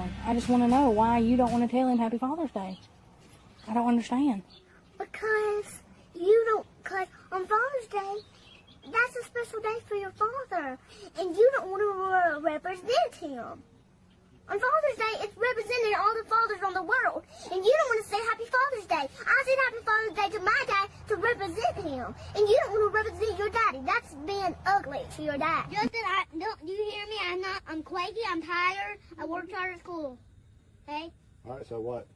him. I just want to know why you don't want to tell him Happy Father's Day. I don't understand. Because you don't, because on Father's Day, that's a special day for your father, and you don't want to represent him. On Father's Day, it's representing all the fathers on the world, and you don't want to say Happy Father's Day. I said Happy Father's Day to my dad to represent him, and you don't want to represent your daddy. That's being ugly to your dad. Justin, do you hear me? I'm quaky, I'm tired, I worked hard at school. Okay? Alright, so what?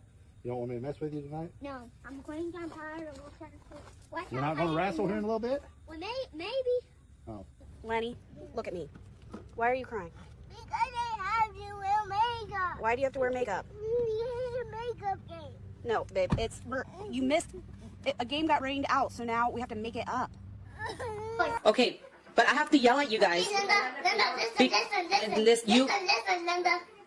You don't want me to mess with you tonight? No, I'm quaky, I'm tired, I worked hard at school. You're not going to wrestle here in a little bit? Well, maybe. Oh. Lenny, look at me. Why are you crying? Because I have to wear makeup. Why do you have to wear makeup? It's a makeup game. No, babe, you missed, a game got rained out, so now we have to make it up. Okay, but I have to yell at you guys. Linda, listen,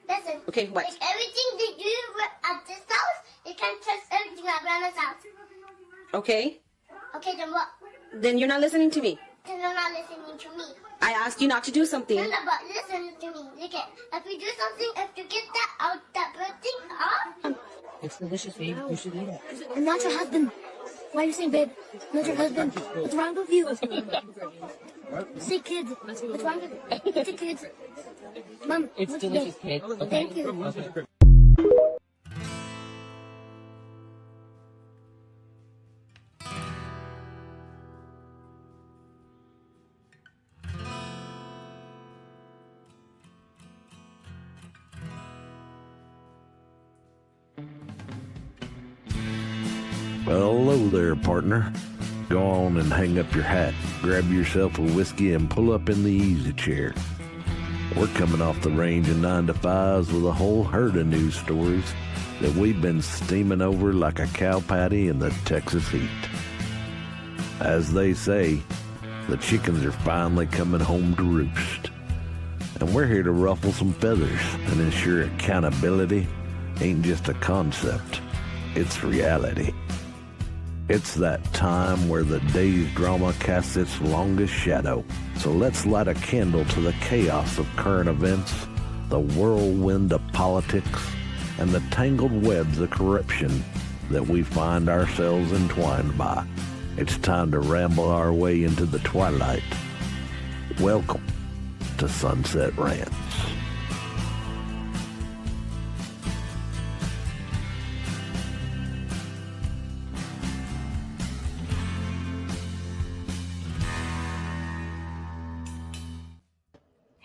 listen. Okay, what? Like everything that you do at this house, you can't trust everything at Grandma's house. Okay, Okay, then what? then you're not listening to me. Then you're not listening to me. I asked you not to do something. Linda, but listen to me. Look at, if you do something, if you get that out, that bird thing off. It's delicious, babe. You should eat it. I'm not your husband. Why are you saying, babe? Not your husband. What's wrong with you? Say kids. What's wrong with you? It's a kids. Mom, It's delicious, kid. Okay. Thank you. Well, hello there, partner. Go on and hang up your hat, grab yourself a whiskey, and pull up in the easy chair. We're coming off the range of 9 to 5s with a whole herd of news stories that we've been steaming over like a cow patty in the Texas heat. As they say, the chickens are finally coming home to roost. And we're here to ruffle some feathers and ensure accountability ain't just a concept, it's reality. It's that time where the day's drama casts its longest shadow. So let's light a candle to the chaos of current events, the whirlwind of politics, and the tangled webs of corruption that we find ourselves entwined by. It's time to ramble our way into the twilight. Welcome to Sunset Rants.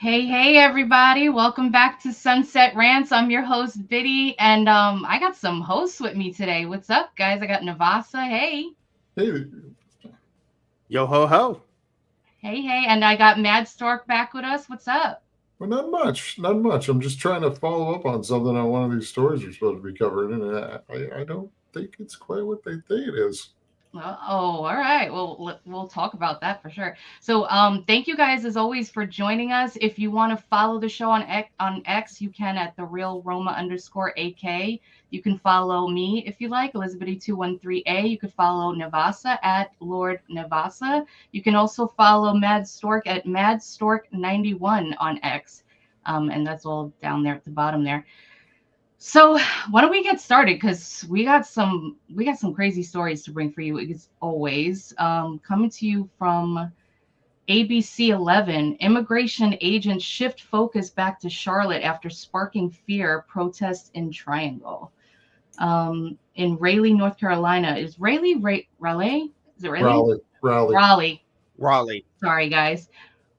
Hey everybody, welcome back to Sunset Rants. I'm your host Biddy, and I got some hosts with me today. What's up, guys? I got Nevassa. Hey. Yo ho ho. Hey, and I got MadStork back with us. What's up? Well, not much. I'm just trying to follow up on something on one of these stories we're supposed to be covering, and I don't think it's quite what they think it is. Oh, all right. Well, we'll talk about that for sure. So, thank you guys as always for joining us. If you want to follow the show on X, you can at @TheRealRoma_AK. You can follow me if you like, Elizabeth213A. You can follow Nevassa at Lord Nevassa. You can also follow MadStork at MadStork91 on X. And that's all down there at the bottom there. So why don't we get started? Because we got some crazy stories to bring for you as always. Coming to you from ABC 11, immigration agents shift focus back to Charlotte after sparking fear protest in Triangle. In Raleigh, North Carolina. Is Raleigh? Is it Raleigh? Raleigh. Sorry, guys.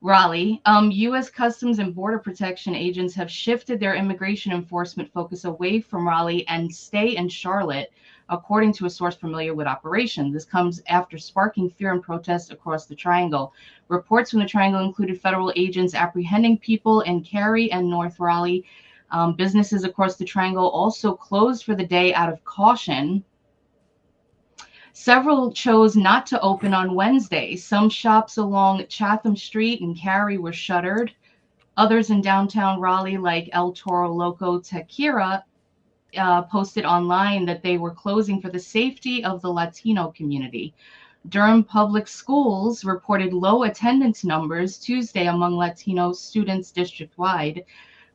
Raleigh. U.S. Customs and Border Protection agents have shifted their immigration enforcement focus away from Raleigh and stay in Charlotte, according to a source familiar with operations. This comes after sparking fear and protests across the Triangle. Reports from the Triangle included federal agents apprehending people in Cary and North Raleigh. Businesses across the Triangle also closed for the day out of caution. Several chose not to open on Wednesday. Some shops along Chatham Street in Cary were shuttered. Others in downtown Raleigh, like El Toro Loco Tequila, posted online that they were closing for the safety of the Latino community. Durham Public Schools reported low attendance numbers Tuesday among Latino students district-wide.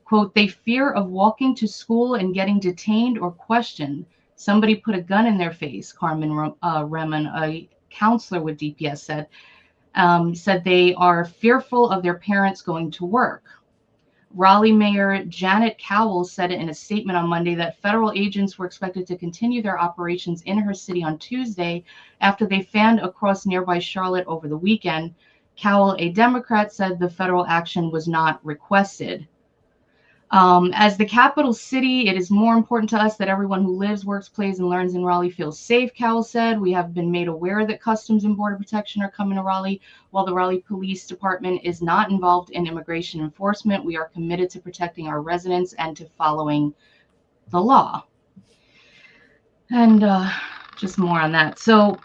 quote, they fear of walking to school and getting detained or questioned. Somebody put a gun in their face, Carmen Remen, a counselor with DPS, said. Said they are fearful of their parents going to work. Raleigh Mayor Janet Cowell said in a statement on Monday that federal agents were expected to continue their operations in her city on Tuesday after they fanned across nearby Charlotte over the weekend. Cowell, a Democrat, said the federal action was not requested. As the capital city, it is more important to us that everyone who lives, works, plays, and learns in Raleigh feels safe, Cowell said. We have been made aware that Customs and Border Protection are coming to Raleigh. While the Raleigh Police Department is not involved in immigration enforcement, we are committed to protecting our residents and to following the law. And just more on that. So,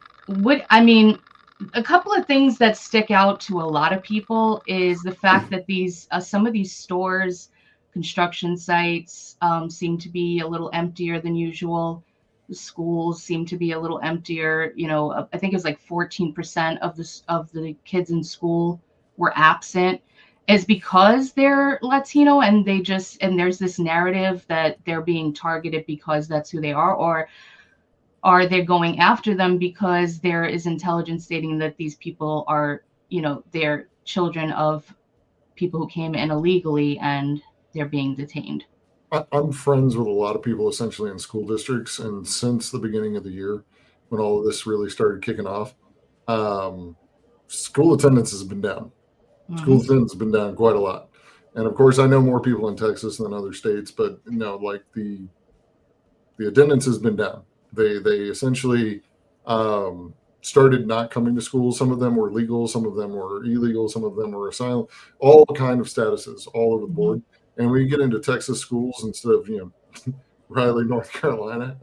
a couple of things that stick out to a lot of people is the fact that these some of these stores, construction sites seem to be a little emptier than usual. The schools seem to be a little emptier. You know, I think it was like 14% of the kids in school were absent. Is because they're Latino and there's this narrative that they're being targeted because that's who they are, or are they going after them because there is intelligence stating that these people are, they're children of people who came in illegally and they're being detained? I'm friends with a lot of people essentially in school districts, and since the beginning of the year, when all of this really started kicking off, school attendance has been down. School attendance has been down quite a lot. And of course, I know more people in Texas than other states, but like the attendance has been down. They essentially started not coming to school. Some of them were legal, some of them were illegal, some of them were asylum, all kind of statuses all over the board. And when you get into Texas schools instead of Raleigh, North Carolina,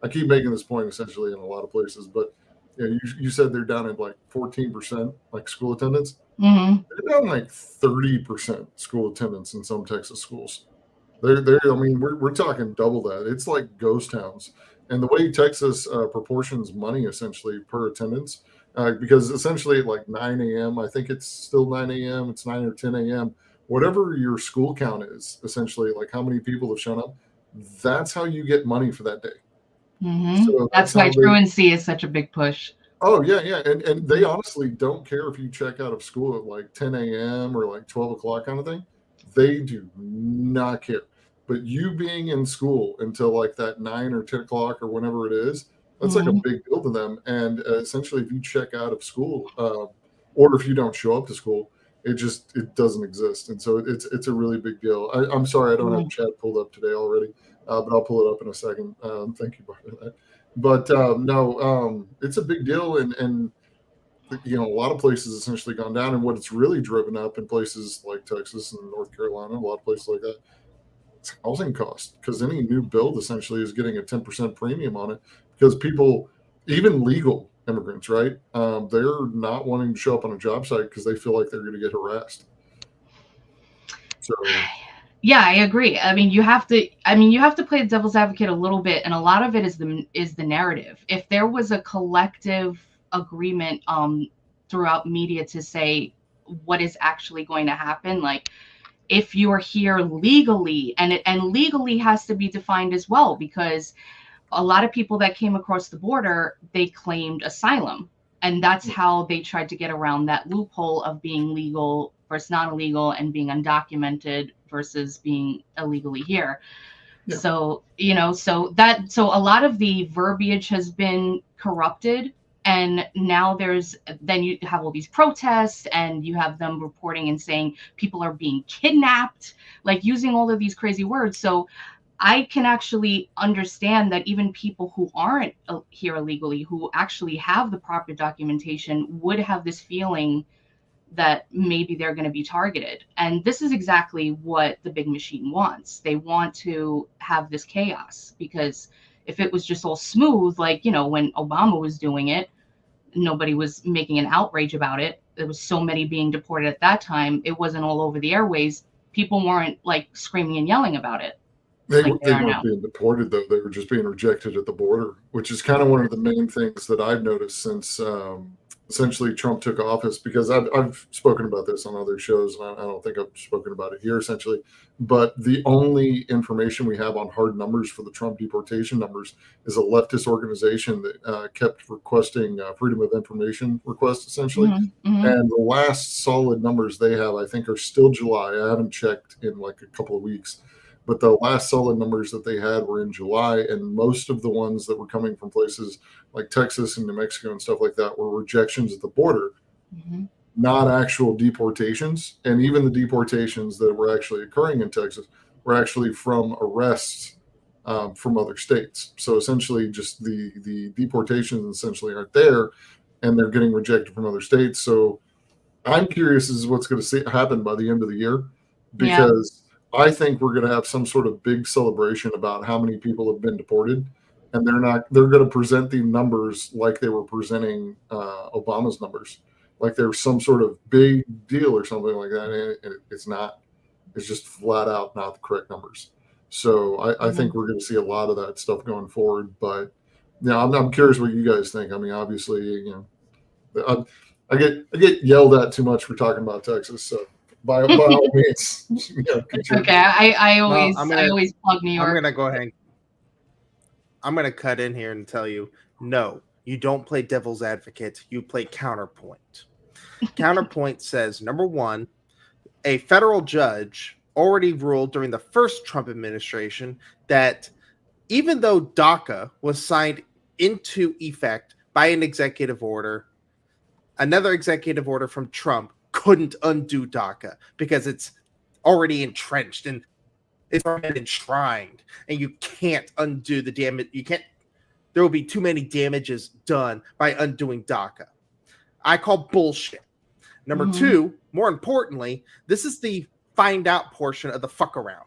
I keep making this point essentially in a lot of places, but you said they're down at like 14% like school attendance. They're down like 30% school attendance in some Texas schools. We're talking double that. It's like ghost towns. And the way Texas proportions money essentially per attendance, because essentially at like 9 a.m., I think it's still 9 a.m., it's 9 or 10 a.m., whatever your school count is, essentially, like how many people have shown up, that's how you get money for that day. So that's why truancy is such a big push. Oh, yeah. And they honestly don't care if you check out of school at like 10 a.m. or like 12 o'clock kind of thing. They do not care. But you being in school until like that 9 or 10 o'clock or whenever it is, that's like a big deal to them. And essentially, if you check out of school or if you don't show up to school, it doesn't exist. And so it's a really big deal. I'm sorry, I don't have chat pulled up today already, but I'll pull it up in a second. Thank you for that. But no, it's a big deal. And a lot of places essentially gone down. And what it's really driven up in places like Texas and North Carolina, a lot of places like that, it's housing costs, because any new build essentially is getting a 10% premium on it, because people, even legal immigrants, right? They're not wanting to show up on a job site because they feel like they're going to get harassed. So, yeah, I agree. You have to play the devil's advocate a little bit, and a lot of it is the narrative. If there was a collective agreement throughout media to say what is actually going to happen, like if you're here legally, and legally has to be defined as well, because a lot of people that came across the border, they claimed asylum. And that's how they tried to get around that loophole of being legal versus non-illegal and being undocumented versus being illegally here. Yeah. So, so a lot of the verbiage has been corrupted. And now then you have all these protests, and you have them reporting and saying people are being kidnapped, like using all of these crazy words. So I can actually understand that even people who aren't here illegally, who actually have the proper documentation, would have this feeling that maybe they're going to be targeted. And this is exactly what the big machine wants. They want to have this chaos, because if it was just all smooth, like, when Obama was doing it, nobody was making an outrage about it. There was so many being deported at that time. It wasn't all over the airways. People weren't like screaming and yelling about it. They weren't being deported, though. They were just being rejected at the border, which is kind of one of the main things that I've noticed since essentially Trump took office, because I've spoken about this on other shows, and I don't think I've spoken about it here essentially, but the only information we have on hard numbers for the Trump deportation numbers is a leftist organization that kept requesting freedom of information requests essentially. And the last solid numbers they have, I think, are still July. I haven't checked in like a couple of weeks, but the last solid numbers that they had were in July, and most of the ones that were coming from places like Texas and New Mexico and stuff like that were rejections at the border, not actual deportations. And even the deportations that were actually occurring in Texas were actually from arrests from other states. So essentially just the deportations essentially aren't there, and they're getting rejected from other states. So I'm curious as what's going to happen by the end of the year, because I think we're going to have some sort of big celebration about how many people have been deported. And they're going to present the numbers like they were presenting Obama's numbers, like there's some sort of big deal or something like that. And it's not. It's just flat out not the correct numbers. So I think we're going to see a lot of that stuff going forward. But I'm curious what you guys think. I mean, obviously, I get yelled at too much for talking about Texas. So by all means, okay. I always plug New York. I'm gonna go ahead. I'm going to cut in here and tell you, no, you don't play devil's advocate. You play counterpoint. Counterpoint says, number one, a federal judge already ruled during the first Trump administration that even though DACA was signed into effect by an executive order, another executive order from Trump couldn't undo DACA because it's already entrenched and it's already enshrined, and you can't undo the damage. There will be too many damages done by undoing DACA. I call bullshit. Number two, more importantly, this is the find out portion of the fuck around.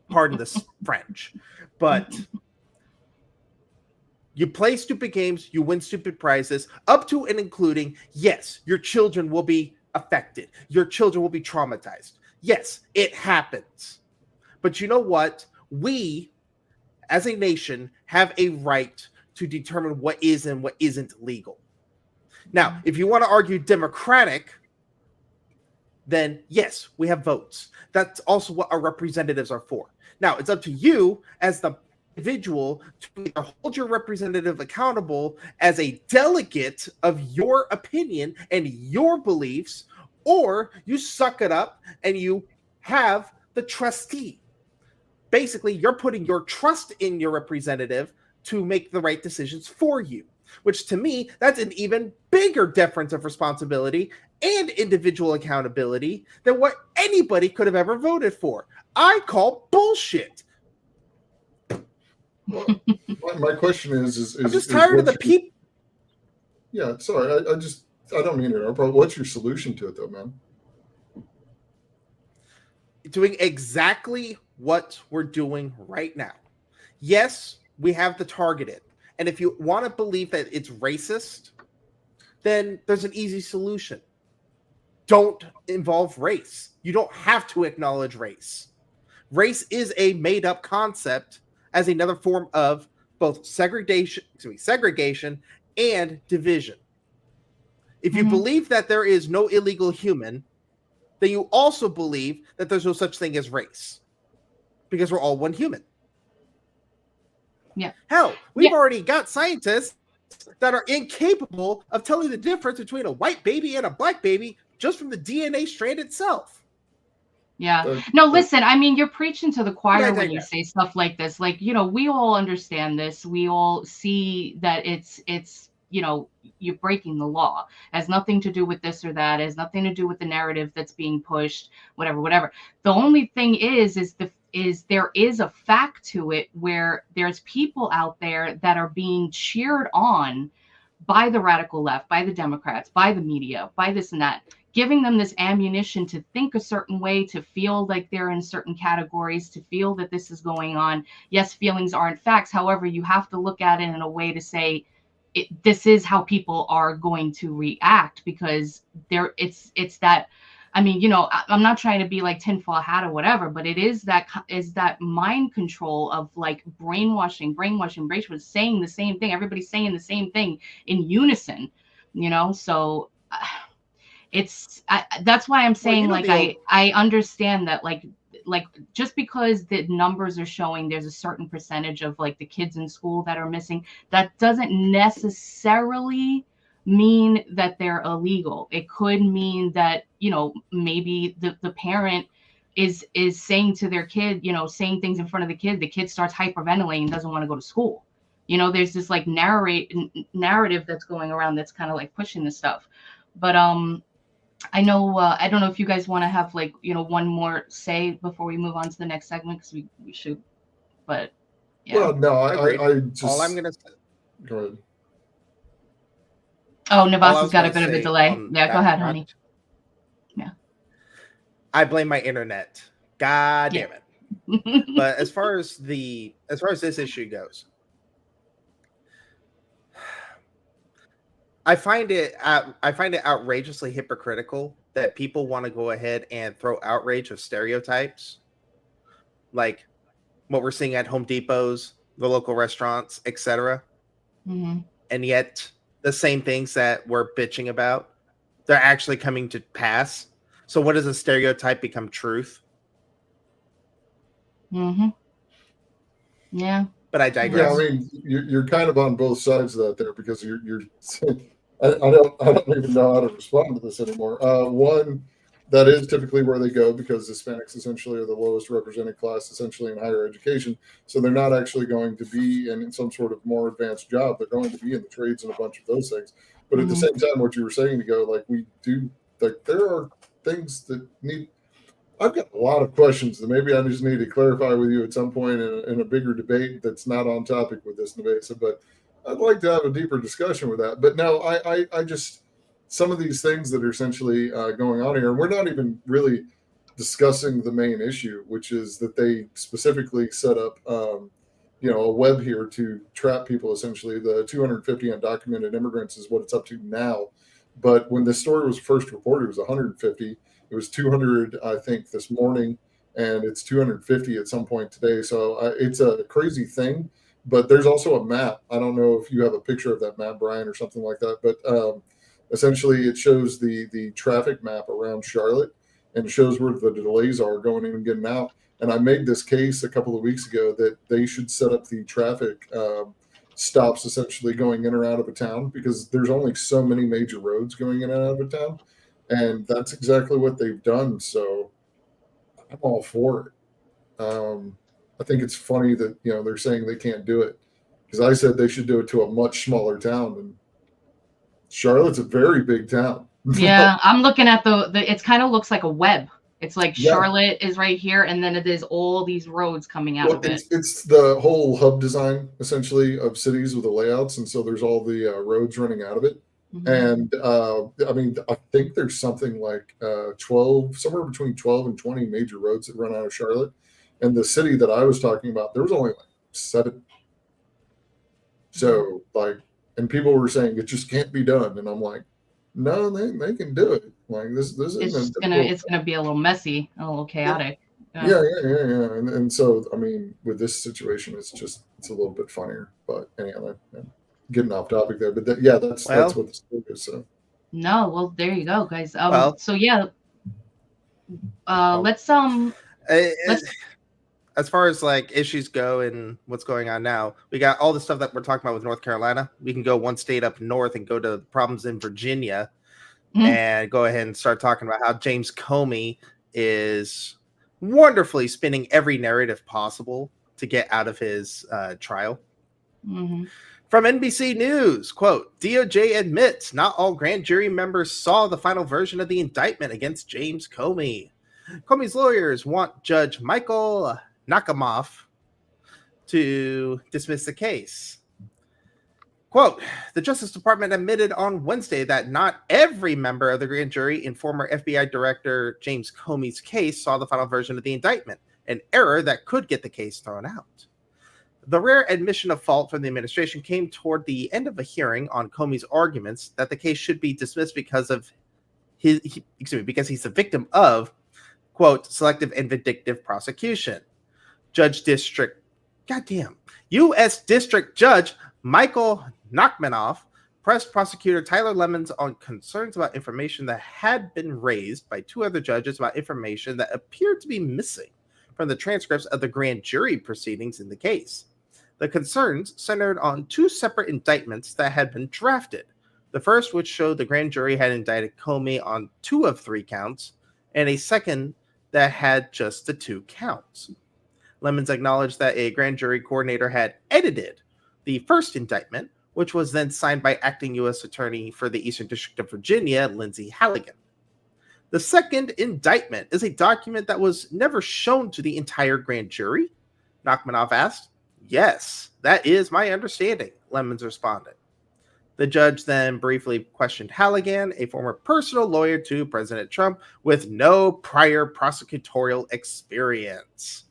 Pardon the French. But you play stupid games, you win stupid prizes, up to and including, yes, your children will be affected. Your children will be traumatized. Yes, it happens. But you know what? We, as a nation, have a right to determine what is and what isn't legal. Now, if you want to argue democratic, then yes, we have votes. That's also what our representatives are for. Now, it's up to you as the individual to either hold your representative accountable as a delegate of your opinion and your beliefs, or you suck it up and you have the trustee. Basically, you're putting your trust in your representative to make the right decisions for you, which to me, that's an even bigger deference of responsibility and individual accountability than what anybody could have ever voted for. I call bullshit. Well, my question is I'm just tired of the people. Yeah, sorry. I don't mean it. But what's your solution to it, though, man? Doing exactly what we're doing right now. Yes, we have the targeted. And if you want to believe that it's racist, then there's an easy solution. Don't involve race. You don't have to acknowledge race. Race is a made-up concept as another form of both segregation and division. If you believe that there is no illegal human, then you also believe that there's no such thing as race, because we're all one human. Yeah. Hell, we've already got scientists that are incapable of telling the difference between a white baby and a black baby just from the DNA strand itself. Yeah. No, listen, I mean, you're preaching to the choir when you say stuff like this. Like, we all understand this. We all see that it's you're breaking the law. It has nothing to do with this or that. It has nothing to do with the narrative that's being pushed, whatever. The only thing is there is a fact to it where there's people out there that are being cheered on by the radical left, by the Democrats, by the media, by this and that, giving them this ammunition to think a certain way, to feel like they're in certain categories, to feel that this is going on. Yes, feelings aren't facts. However, you have to look at it in a way to say, this is how people are going to react, because it's that, I mean, I'm not trying to be like tinfoil hat or whatever, but it is that mind control of like brainwashing, saying the same thing. Everybody's saying the same thing in unison, you know? So that's why I'm saying, I understand that, like just because the numbers are showing there's a certain percentage of like the kids in school that are missing, that doesn't necessarily mean that they're illegal. It could mean that, you know, maybe the parent is saying to their kid, you know, saying things in front of the kid starts hyperventilating and doesn't want to go to school. You know, there's this like narrative that's going around that's kind of like pushing this stuff. But I know, I don't know if you guys want to have like, you know, one more say before we move on to the next segment, because we should, but yeah. Well, no, I just, all I'm going to say. Go ahead. Oh, Nevassa's got a bit of a delay. Yeah, go ahead, honey. Yeah. I blame my internet. God damn it. But as far as this issue goes, I find it outrageously hypocritical that people want to go ahead and throw outrage of stereotypes, like what we're seeing at Home Depots, the local restaurants, etc. Mm-hmm. And yet the same things that we're bitching about, they're actually coming to pass. So what does a stereotype become truth? Mm-hmm. Yeah. But I digress. Yeah, I mean, you're kind of on both sides of that there, because you're I don't even know how to respond to this anymore. One, that is typically where they go, because Hispanics essentially are the lowest represented class essentially in higher education. So they're not actually going to be in some sort of more advanced job. They're going to be in the trades and a bunch of those things. But at the same time, what you were saying to go, like, we do, like, there are things that need, I've got a lot of questions that maybe I just need to clarify with you at some point in a bigger debate that's not on topic with this, Nevassa, but I'd like to have a deeper discussion with that. But no, I just, some of these things that are essentially going on here, and we're not even really discussing the main issue, which is that they specifically set up, you know, a web here to trap people. Essentially, the 250 undocumented immigrants is what it's up to now. But when this story was first reported, it was 150. It was 200, I think, this morning, and it's 250 at some point today. So it's a crazy thing. But there's also a map. I don't know if you have a picture of that map, Brian, or something like that. But essentially, it shows the traffic map around Charlotte and shows where the delays are going in and getting out. And I made this case a couple of weeks ago that they should set up the traffic stops essentially going in or out of a town, because there's only so many major roads going in and out of a town. And that's exactly what they've done. So I'm all for it. I think it's funny that, you know, they're saying they can't do it, because I said they should do it to a much smaller town. And Charlotte's a very big town. Yeah, I'm looking at the it kind of looks like a web. It's like Charlotte is right here, and then it is all these roads coming out of it. It's the whole hub design, essentially, of cities with the layouts. And so there's all the roads running out of it. And I mean, I think there's something like 12, somewhere between 12 and 20 major roads that run out of Charlotte. And the city that I was talking about, there was only like 7. So, like, and people were saying it just can't be done. And I'm like, no, they can do it. Like, this it's gonna be a little messy, a little chaotic. Yeah. And so, I mean, with this situation, it's a little bit funnier. But anyhow, getting off topic there. But that's what the story is. So. No, well, there you go, guys. So yeah, let's as far as like issues go and what's going on now, we got all the stuff that we're talking about with North Carolina. We can go one state up north and go to problems in Virginia and go ahead and start talking about how James Comey is wonderfully spinning every narrative possible to get out of his trial. From NBC News, quote, DOJ admits not all grand jury members saw the final version of the indictment against James Comey. Comey's lawyers want Judge Michael Nakamoff to dismiss the case. Quote, the Justice Department admitted on Wednesday that not every member of the grand jury in former FBI Director James Comey's case saw the final version of the indictment, an error that could get the case thrown out. The rare admission of fault from the administration came toward the end of a hearing on Comey's arguments that the case should be dismissed because he's a victim of, quote, selective and vindictive prosecution. U.S. District Judge Michael Nachmanoff pressed prosecutor Tyler Lemons on concerns about information that had been raised by 2 other judges about information that appeared to be missing from the transcripts of the grand jury proceedings in the case. The concerns centered on 2 separate indictments that had been drafted. The first, which showed the grand jury had indicted Comey on 2 of 3 counts, and a second that had just the 2 counts. Lemons acknowledged that a grand jury coordinator had edited the first indictment, which was then signed by acting U.S. Attorney for the Eastern District of Virginia, Lindsay Halligan. The second indictment is a document that was never shown to the entire grand jury. Nachmanoff asked. Yes, that is my understanding, Lemons responded. The judge then briefly questioned Halligan, a former personal lawyer to President Trump with no prior prosecutorial experience.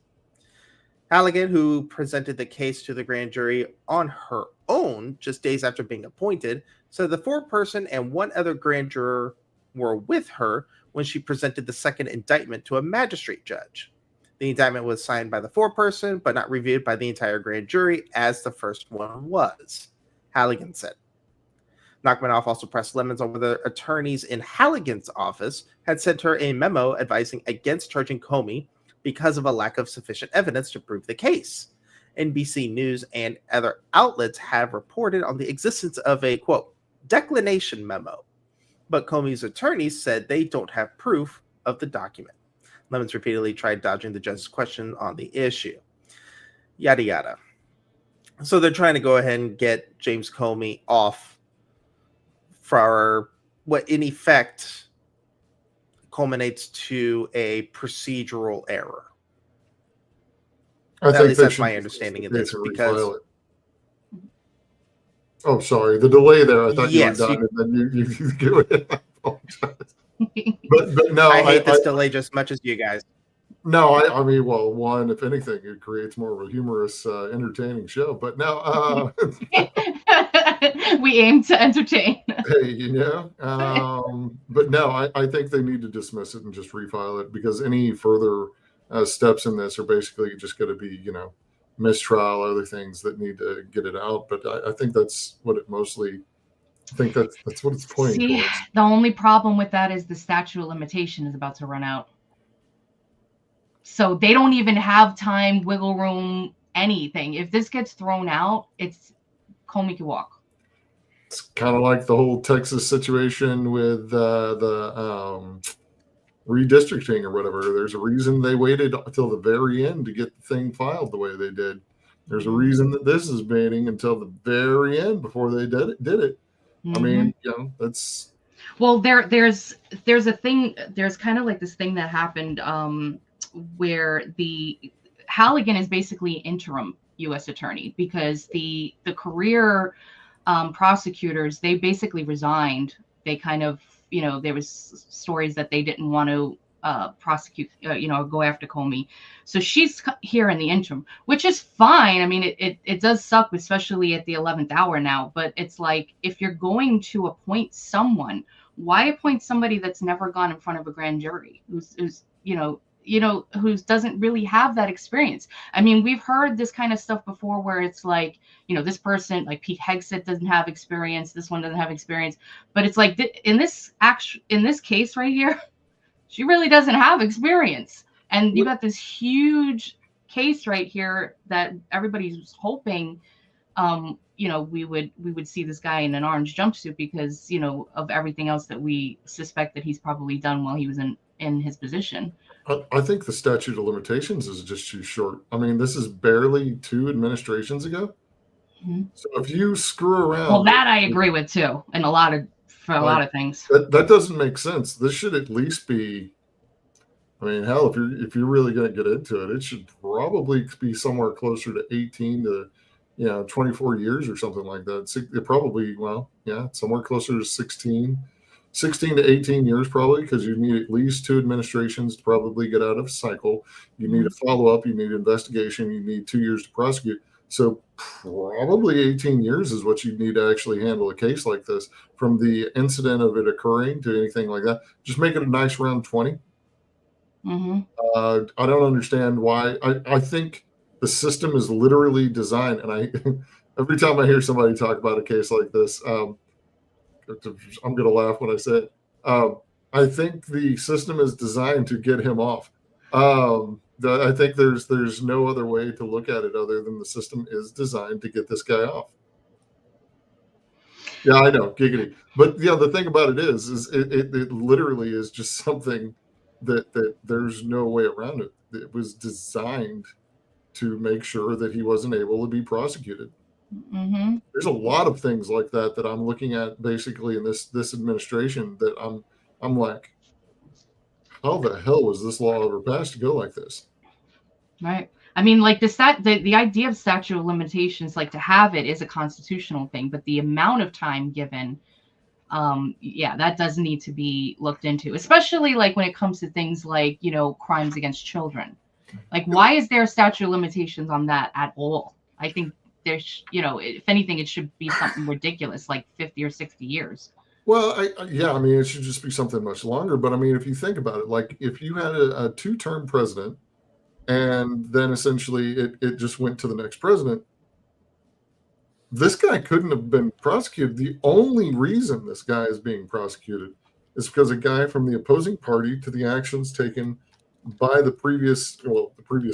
Halligan, who presented the case to the grand jury on her own just days after being appointed, said the 4-person and 1 other grand juror were with her when she presented the second indictment to a magistrate judge. The indictment was signed by the 4-person, but not reviewed by the entire grand jury, as the first one was, Halligan said. Nachmanoff also pressed Lemons on whether attorneys in Halligan's office had sent her a memo advising against charging Comey because of a lack of sufficient evidence to prove the case. NBC News and other outlets have reported on the existence of a, quote, declination memo, but Comey's attorneys said they don't have proof of the document. Lemons repeatedly tried dodging the judge's question on the issue. Yada, yada. So they're trying to go ahead and get James Comey off for what in effect culminates to a procedural error. At least that's my understanding of this. Because oh, sorry, the delay there. I thought yes, you were done, and then you go ahead. I apologize. But no, I hate this delay just as much as you guys. No, I mean, well, one, if anything, it creates more of a humorous, entertaining show. But now, we aim to entertain. Hey, you know, but no, I think they need to dismiss it and just refile it, because any further steps in this are basically just going to be, you know, mistrial, other things that need to get it out. But I think that's what it mostly. I think that's what it's pointing towards. The only problem with that is the statute of limitation is about to run out. So they don't even have time, wiggle room, anything. If this gets thrown out, it's Comey can walk. It's kind of like the whole Texas situation with the redistricting or whatever. There's a reason they waited until the very end to get the thing filed the way they did. There's a reason that this is waiting until the very end before they did it. Mm-hmm. I mean, you know, that's. Well, there's a thing. There's kind of like this thing that happened. Where the Halligan is basically interim U.S. attorney, because the career prosecutors, they basically resigned. They kind of, you know, there was stories that they didn't want to prosecute, go after Comey. So she's here in the interim, which is fine. I mean, it does suck, especially at the 11th hour now. But it's like, if you're going to appoint someone, why appoint somebody that's never gone in front of a grand jury, who's who doesn't really have that experience? I mean, we've heard this kind of stuff before where it's like, you know, this person, like Pete Hegseth, doesn't have experience. This one doesn't have experience. But it's like in this case right here, she really doesn't have experience. And you got this huge case right here that everybody's hoping, we would see this guy in an orange jumpsuit because, you know, of everything else that we suspect that he's probably done while he was in his position. I think the statute of limitations is just too short. I mean, this is barely 2 administrations ago. Mm-hmm. So if you screw around, well, that I agree with too, and a lot of things. That doesn't make sense. This should at least be. I mean, hell, if you're really going to get into it, it should probably be somewhere closer to 18 to 24 years or something like that. It probably, somewhere closer to 16 to 18 years probably, because you need at least 2 administrations to probably get out of a cycle. You need a follow-up, you need investigation, you need 2 years to prosecute. So probably 18 years is what you need to actually handle a case like this, from the incident of it occurring to anything like that. Just make it a nice round 20. Mm-hmm. I don't understand why. I think the system is literally designed, and every time I hear somebody talk about a case like this, I'm going to laugh when I say it. I think the system is designed to get him off. I think there's no other way to look at it other than the system is designed to get this guy off. Yeah, I know, giggity. But yeah, the thing about it is it literally is just something that there's no way around it. It was designed to make sure that he wasn't able to be prosecuted. Mm-hmm. There's a lot of things like that I'm looking at basically in this administration that I'm like, how the hell was this law ever passed to go like this? Right. I mean, like the idea of statute of limitations, like to have it is a constitutional thing, but the amount of time given, that does need to be looked into, especially like when it comes to things like, crimes against children. Like, why is there a statute of limitations on that at all? I think there's, if anything, it should be something ridiculous, like 50 or 60 years. Well, I mean, it should just be something much longer. But I mean, if you think about it, like if you had a 2-term president and then essentially it just went to the next president, this guy couldn't have been prosecuted. The only reason this guy is being prosecuted is because a guy from the opposing party to the actions taken by the previous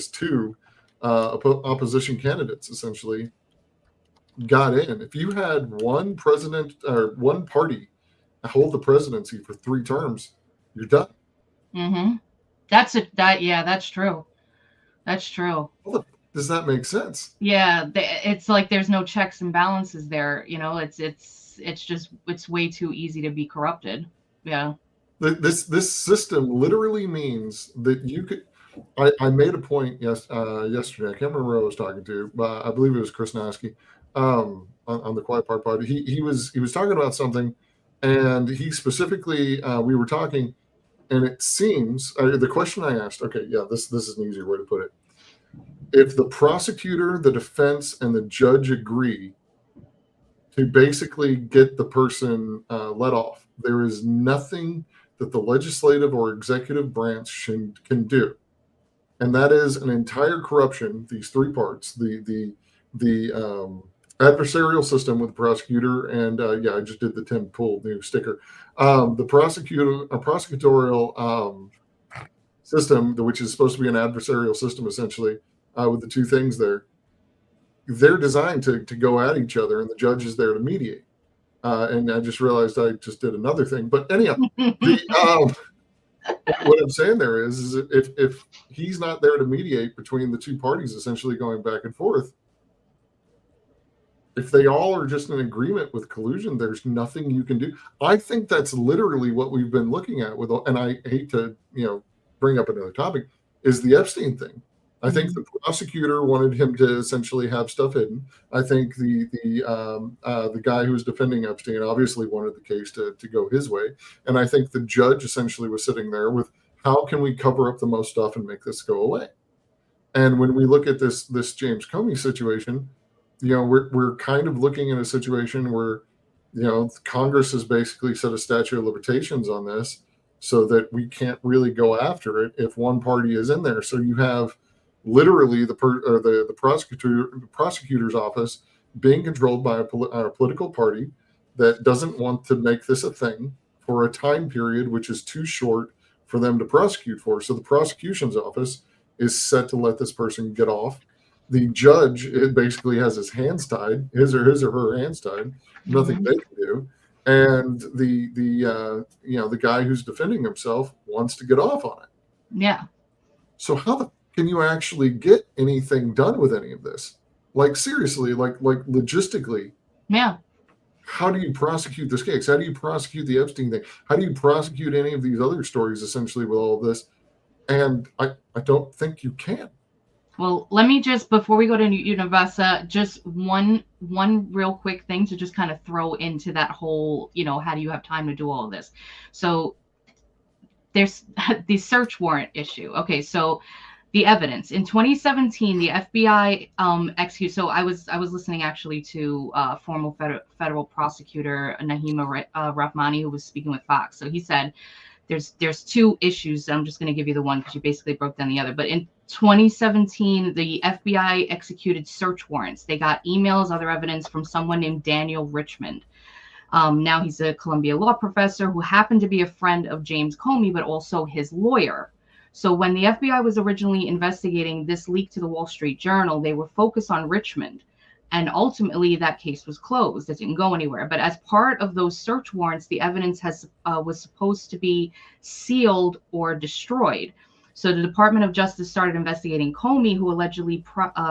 2 opposition candidates essentially got in. If you had one president or one party hold the presidency for 3 terms, you're done. Mm-hmm. That's true. That's true. Does that make sense? Yeah, it's like there's no checks and balances there. It's way too easy to be corrupted. Yeah. This system literally means that you could. I made a point yesterday. I can't remember who I was talking to, but I believe it was Chris Naski on the Quiet Part Party. He was talking about something, and he specifically we were talking, and it seems the question I asked. Okay, yeah, this is an easier way to put it. If the prosecutor, the defense, and the judge agree to basically get the person let off, there is nothing that the legislative or executive branch can do. And that is an entire corruption, these 3 parts, the adversarial system with the prosecutor, and I just did the Tim Pool new sticker. The prosecutorial system, which is supposed to be an adversarial system essentially, with the 2 things there, they're designed to go at each other, and the judge is there to mediate. And I just realized I just did another thing. But anyhow, what I'm saying there is if he's not there to mediate between the 2 parties essentially going back and forth, if they all are just in agreement with collusion, there's nothing you can do. I think that's literally what we've been looking at with, and I hate to, bring up another topic, is the Epstein thing. I think the prosecutor wanted him to essentially have stuff hidden. I think the guy who was defending Epstein obviously wanted the case to go his way. And I think the judge essentially was sitting there with, how can we cover up the most stuff and make this go away? And when we look at this James Comey situation, we're kind of looking at a situation where, Congress has basically set a statute of limitations on this so that we can't really go after it if one party is in there. So you have literally the prosecutor's office being controlled by a political party that doesn't want to make this a thing for a time period which is too short for them to prosecute for. So the prosecution's office is set to let this person get off. The judge basically has his or her hands tied, nothing they can do. And the guy who's defending himself wants to get off on it. Yeah. So how can you actually get anything done with any of this? Like seriously, like logistically. Yeah. How do you prosecute this case? How do you prosecute the Epstein thing? How do you prosecute any of these other stories essentially with all of this? And I don't think you can. Well, let me just, before we go to Nevassa, just one real quick thing to just kind of throw into that whole, how do you have time to do all of this? So there's the search warrant issue. Okay, so the evidence in 2017, the FBI executed. So I was listening actually to former federal prosecutor Naima Rahmani, who was speaking with Fox. So he said there's 2 issues. I'm just going to give you the one because you basically broke down the other. But in 2017, the FBI executed search warrants. They got emails, other evidence from someone named Daniel Richmond. Now he's a Columbia law professor who happened to be a friend of James Comey, but also his lawyer. So when the FBI was originally investigating this leak to the Wall Street Journal, they were focused on Richmond. And ultimately, that case was closed. It didn't go anywhere. But as part of those search warrants, the evidence was supposed to be sealed or destroyed. So the Department of Justice started investigating Comey, who allegedly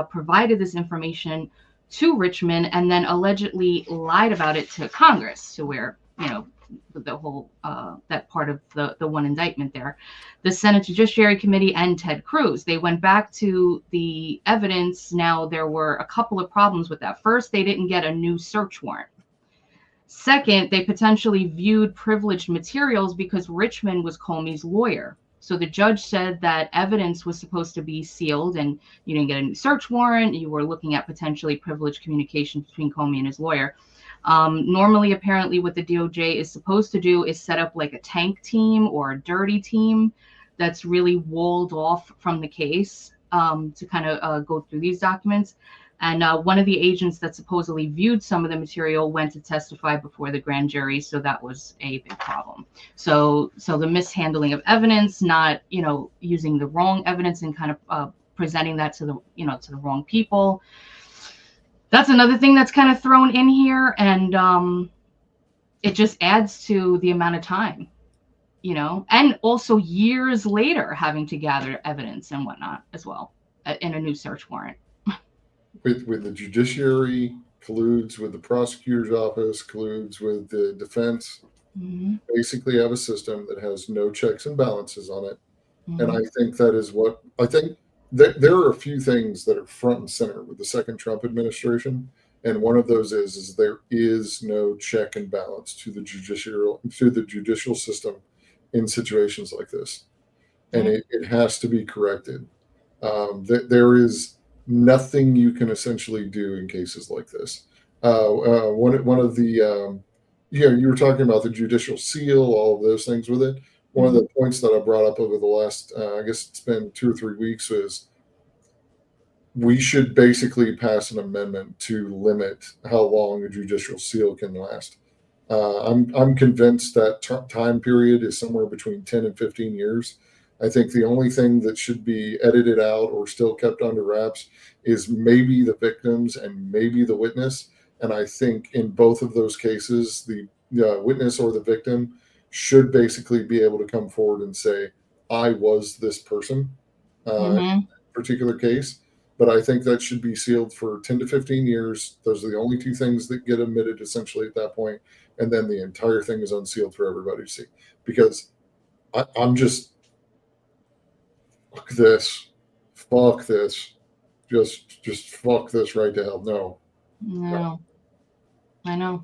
provided this information to Richmond and then allegedly lied about it to Congress, to where, the whole that part of the one indictment there. The Senate Judiciary Committee and Ted Cruz, they went back to the evidence. Now, there were a couple of problems with that. First, they didn't get a new search warrant. Second, they potentially viewed privileged materials because Richmond was Comey's lawyer. So the judge said that evidence was supposed to be sealed and you didn't get a new search warrant. You were looking at potentially privileged communication between Comey and his lawyer. Normally, apparently, what the DOJ is supposed to do is set up like a tank team or a dirty team that's really walled off from the case to kind of go through these documents. And one of the agents that supposedly viewed some of the material went to testify before the grand jury. So that was a big problem. So the mishandling of evidence, not, using the wrong evidence and kind of presenting that to the wrong people. That's another thing that's kind of thrown in here. And it just adds to the amount of time, and also years later having to gather evidence and whatnot as well in a new search warrant. With the judiciary, colludes with the prosecutor's office, colludes with the defense. Mm-hmm. Basically have a system that has no checks and balances on it. Mm-hmm. And I think that is what I think. There are a few things that are front and center with the second Trump administration, and one of those is there is no check and balance to the judicial system in situations like this, and it has to be corrected. There is nothing you can essentially do in cases like this. One of the you were talking about the judicial seal, all of those things with it. One of the points that I brought up over the last, I guess it's been 2 or 3 weeks, is we should basically pass an amendment to limit how long a judicial seal can last. I'm convinced that time period is somewhere between 10 and 15 years. I think the only thing that should be edited out or still kept under wraps is maybe the victims and maybe the witness. And I think in both of those cases, the witness or the victim should basically be able to come forward and say, I was this person in a particular case. But I think that should be sealed for 10 to 15 years. Those are the only two things that get admitted essentially at that point. And then the entire thing is unsealed for everybody to see. Because I'm just, fuck this, just fuck this right to hell. No. I know.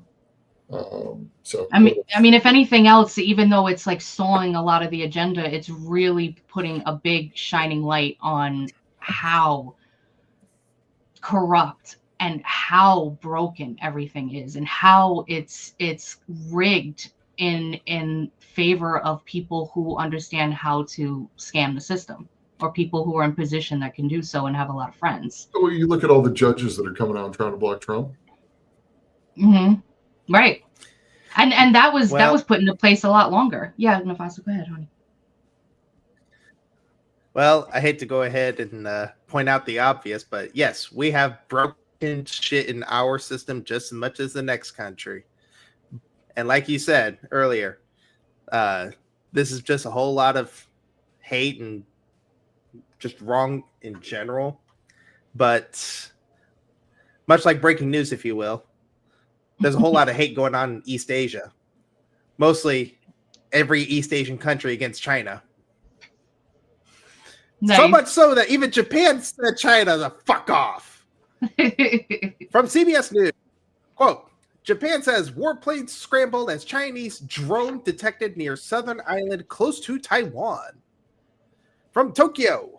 So I mean, if anything else, even though it's like sawing a lot of the agenda, it's really putting a big shining light on how corrupt and how broken everything is, and how it's rigged in favor of people who understand how to scam the system, or people who are in position that can do so and have a lot of friends. So you look at all the judges that are coming out and trying to block Trump. Right. And that was put into place a lot longer. Yeah, Nevassa, go ahead, honey. Well, I hate to go ahead and point out the obvious, but yes, we have broken shit in our system just as much as the next country. And like you said earlier, this is just a whole lot of hate and just wrong in general. But much like breaking news, if you will, there's a whole lot of hate going on in East Asia. Mostly every East Asian country against China. Nice. So much so that even Japan said China to fuck off. From CBS News, quote, Japan says warplanes scrambled as Chinese drone detected near southern island close to Taiwan. From Tokyo,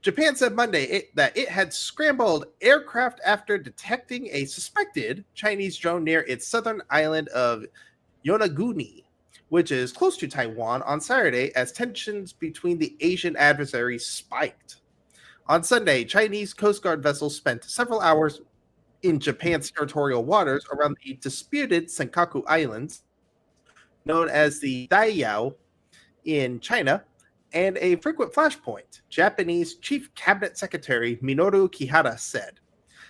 Japan said Monday that it had scrambled aircraft after detecting a suspected Chinese drone near its southern island of Yonaguni, which is close to Taiwan, on Saturday as tensions between the Asian adversaries spiked. On Sunday, Chinese Coast Guard vessels spent several hours in Japan's territorial waters around the disputed Senkaku Islands, known as the Daiyao in China, and a frequent flashpoint, Japanese Chief Cabinet Secretary Minoru Kihara said.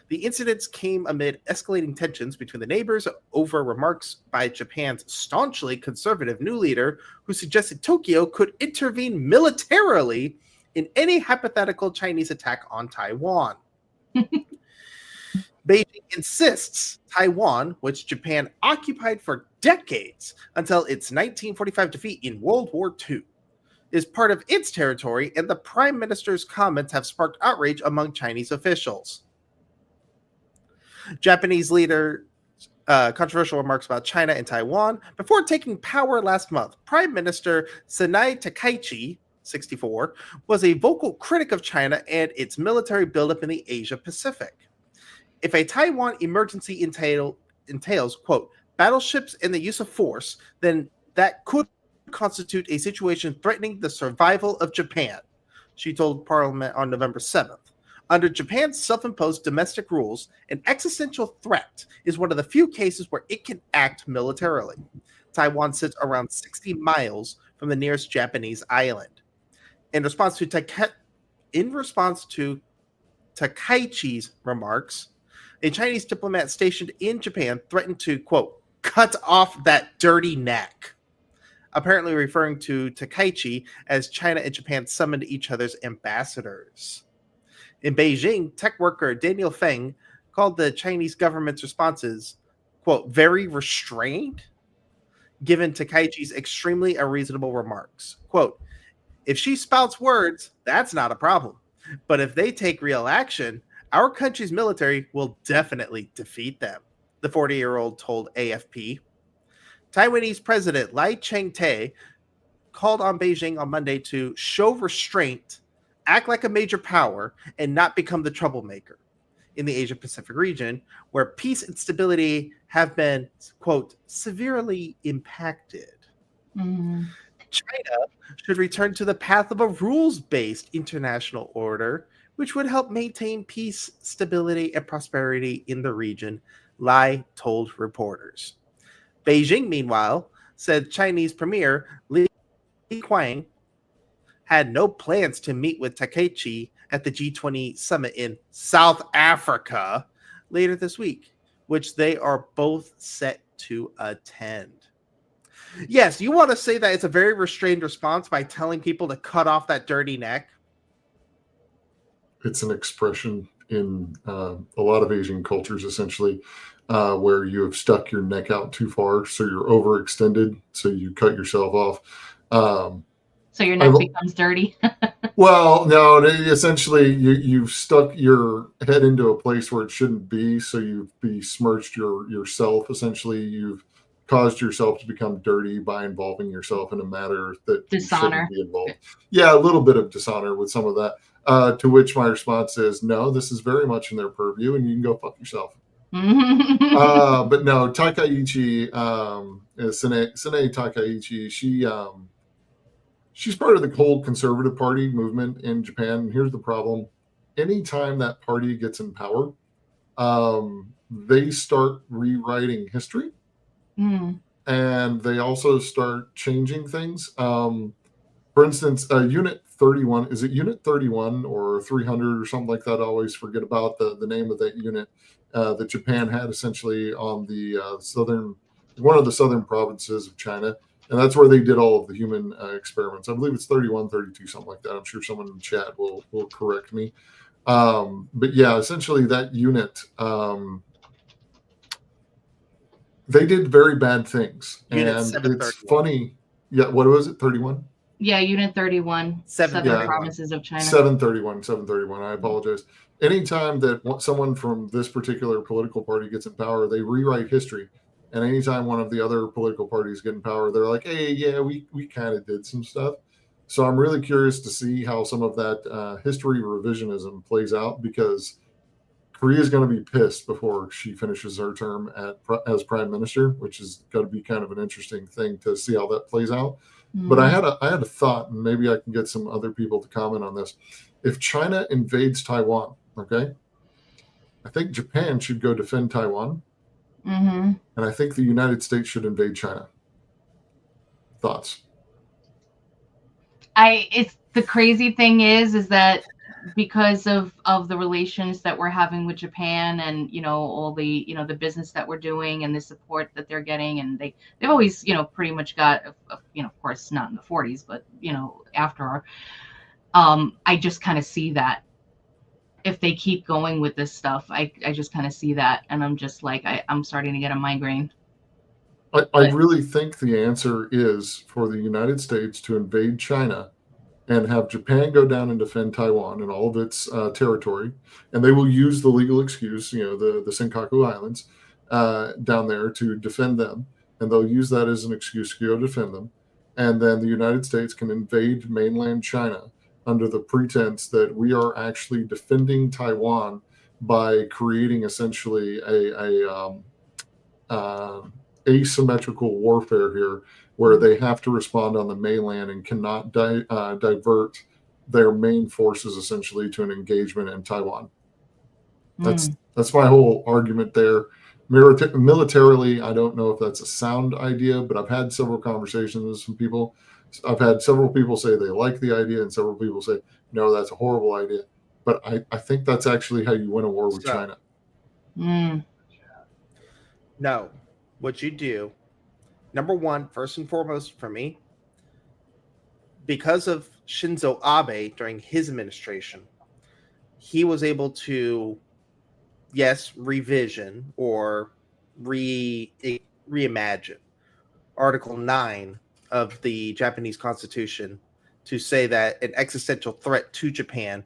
The incidents came amid escalating tensions between the neighbors over remarks by Japan's staunchly conservative new leader who suggested Tokyo could intervene militarily in any hypothetical Chinese attack on Taiwan. Beijing insists Taiwan, which Japan occupied for decades until its 1945 defeat in World War II, is part of its territory, and the prime minister's comments have sparked outrage among Chinese officials. Japanese leader controversial remarks about China and Taiwan. Before taking power last month, Prime Minister Sanae Takaichi, 64, was a vocal critic of China and its military buildup in the Asia Pacific. If a Taiwan emergency entails, quote, battleships and the use of force, then that could constitute a situation threatening the survival of Japan, she told Parliament on November 7th. Under Japan's self-imposed domestic rules, an existential threat is one of the few cases where it can act militarily. Taiwan sits around 60 miles from the nearest Japanese island. In response to Takaichi's remarks, a Chinese diplomat stationed in Japan threatened to, quote, cut off that dirty neck, apparently referring to Takaichi as China and Japan summoned each other's ambassadors. In Beijing, tech worker Daniel Feng called the Chinese government's responses, quote, very restrained, given Takaichi's extremely unreasonable remarks. Quote, if she spouts words, that's not a problem. But if they take real action, our country's military will definitely defeat them, the 40-year-old told AFP. Taiwanese President Lai Ching-te called on Beijing on Monday to show restraint, act like a major power, and not become the troublemaker in the Asia-Pacific region, where peace and stability have been, quote, severely impacted. Mm-hmm. China should return to the path of a rules-based international order, which would help maintain peace, stability, and prosperity in the region, Lai told reporters. Beijing, meanwhile, said Chinese Premier Li Qiang had no plans to meet with Takaichi at the G20 summit in South Africa later this week, which they are both set to attend. Yes, you want to say that it's a very restrained response by telling people to cut off that dirty neck? It's an expression in a lot of Asian cultures, essentially, where you have stuck your neck out too far, so you're overextended, so you cut yourself off. So your neck becomes dirty? Well, no, essentially you've stuck your head into a place where it shouldn't be, so you've besmirched yourself. Essentially, you've caused yourself to become dirty by involving yourself in a matter that dishonor. You shouldn't be involved. Yeah, a little bit of dishonor with some of that. To which my response is, no, this is very much in their purview, and you can go fuck yourself. But no, Takaichi, Sanae Takaichi, she's part of the whole conservative party movement in Japan. And here's the problem. Anytime that party gets in power, they start rewriting history. And they also start changing things. For instance, Unit 31, is it Unit 31 or 300 or something like that? I always forget about the name of that unit that Japan had essentially on the one of the southern provinces of China. And that's where they did all of the human experiments. I believe it's 31, 32, something like that. I'm sure someone in the chat will correct me. But yeah, essentially that unit, they did very bad things. Unit and it's funny. Yeah, what was it, 31? Yeah, Unit 31, Southern provinces of China. 731. I apologize. Anytime that someone from this particular political party gets in power, they rewrite history. And anytime one of the other political parties get in power, they're like, hey, yeah, we kind of did some stuff. So I'm really curious to see how some of that history revisionism plays out, because Korea is going to be pissed before she finishes her term as prime minister, which is going to be kind of an interesting thing to see how that plays out. But I had a thought, and maybe I can get some other people to comment on this. If China invades Taiwan, okay, I think Japan should go defend Taiwan. Mm-hmm. And I think the United States should invade China. Thoughts? It's the crazy thing is that because of the relations that we're having with Japan and, you know, all the, you know, the business that we're doing and the support that they're getting, and they've always, you know, pretty much got, you know, of course not in the 40s, but, you know, after, I just kind of see that if they keep going with this stuff, I just kind of see that. And I'm just like, I'm starting to get a migraine. I really think the answer is for the United States to invade China and have Japan go down and defend Taiwan and all of its territory. And they will use the legal excuse, you know, the Senkaku Islands down there to defend them. And they'll use that as an excuse to go defend them. And then the United States can invade mainland China under the pretense that we are actually defending Taiwan by creating essentially a asymmetrical warfare here, where they have to respond on the mainland and cannot divert their main forces essentially to an engagement in Taiwan. That's my whole argument there. Militarily, I don't know if that's a sound idea, but I've had several conversations with some people. I've had several people say they like the idea, and several people say, no, that's a horrible idea. But I think that's actually how you win a war with China. No. What you do, number one, first and foremost for me, because of Shinzo Abe during his administration, he was able to, yes, revision or reimagine Article 9 of the Japanese Constitution to say that an existential threat to Japan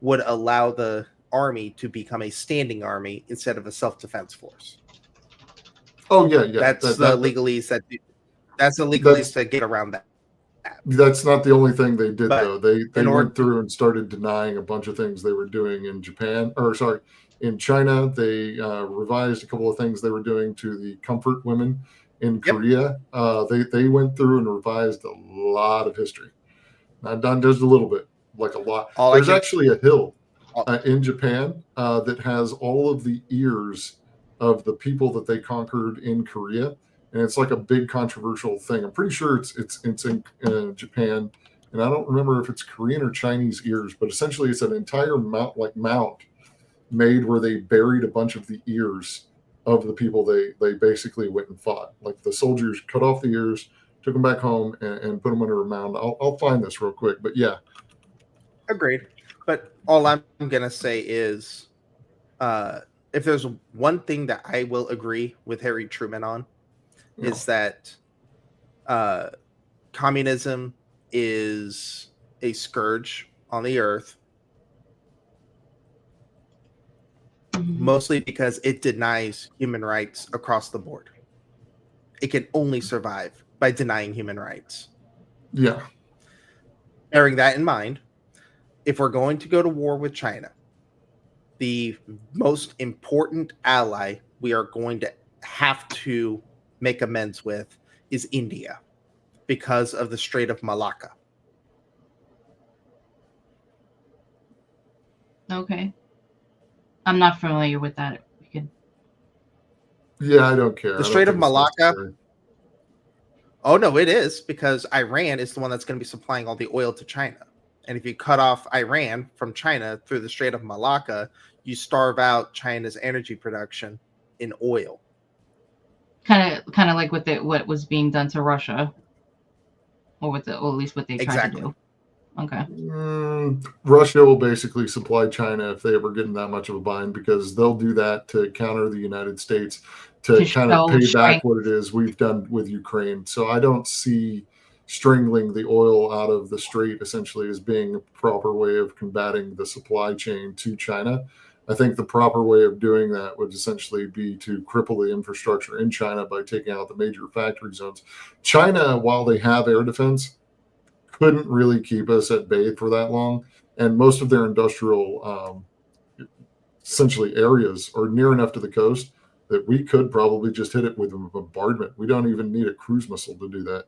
would allow the army to become a standing army instead of a self-defense force. Oh yeah. That's the legalese that get around that. That's not the only thing they did, But though. They went through and started denying a bunch of things they were doing in in China. They revised a couple of things they were doing to the comfort women in Korea. They went through and revised a lot of history. Not done just a little bit, like a lot. There's actually a hill in Japan that has all of the ears of the people that they conquered in Korea, and it's like a big controversial thing. I'm pretty sure it's in Japan, and I don't remember if it's Korean or Chinese ears, but essentially it's an entire mount made where they buried a bunch of the ears of the people they basically went and fought. Like the soldiers cut off the ears, took them back home, and put them under a mound. I'll find this real quick, but yeah. Agreed. But all I'm gonna say is, if there's one thing that I will agree with Harry Truman on, is that communism is a scourge on the earth, mostly because it denies human rights across the board. It can only survive by denying human rights. Yeah. Bearing that in mind, if we're going to go to war with China, the most important ally we are going to have to make amends with is India because of the Strait of Malacca. Okay. I'm not familiar with that. Yeah, I don't care. The Strait of Malacca. Oh, no, it is, because Iran is the one that's going to be supplying all the oil to China. And if you cut off Iran from China through the Strait of Malacca, you starve out China's energy production in oil. Kind of like what was being done to Russia, or at least what they tried to do. Okay. Russia will basically supply China if they ever get in that much of a bind, because they'll do that to counter the United States to kind of pay back what it is we've done with Ukraine. So I don't see strangling the oil out of the strait essentially as being a proper way of combating the supply chain to China. I think the proper way of doing that would essentially be to cripple the infrastructure in China by taking out the major factory zones. China, while they have air defense, couldn't really keep us at bay for that long. And most of their industrial essentially areas are near enough to the coast that we could probably just hit it with a bombardment. We don't even need a cruise missile to do that.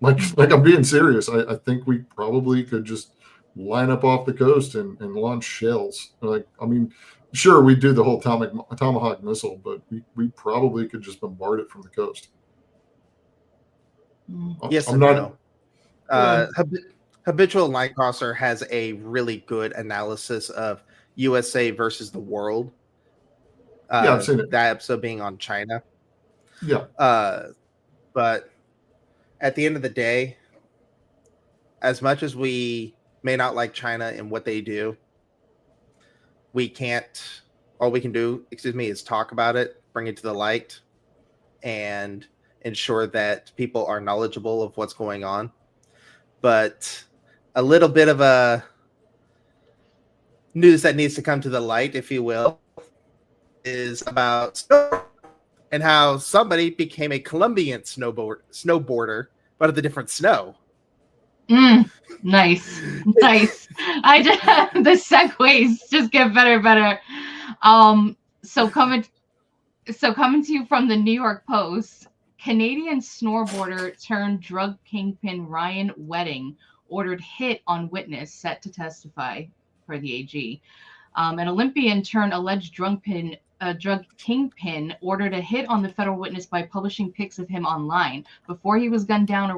Like I'm being serious. I think we probably could just line up off the coast and launch shells. Like, I mean, sure, we do the whole tomahawk missile, but we probably could just bombard it from the coast. Yes I'm and not. no. Habitual Line Crosser has a really good analysis of USA versus the world. Yeah, I've seen it. That episode being on China. Yeah. But at the end of the day, as much as we may not like China and what they do, all we can do, is talk about it, bring it to the light, and ensure that people are knowledgeable of what's going on. But a little bit of a news that needs to come to the light, if you will, is about snow and how somebody became a Colombian snowboarder, but of the different snow. Nice. The segues just get better and better. So coming to you from the New York Post, Canadian snowboarder turned drug kingpin Ryan Wedding ordered hit on witness set to testify for the AG. An Olympian turned alleged drug kingpin ordered a hit on the federal witness by publishing pics of him online before he was gunned down a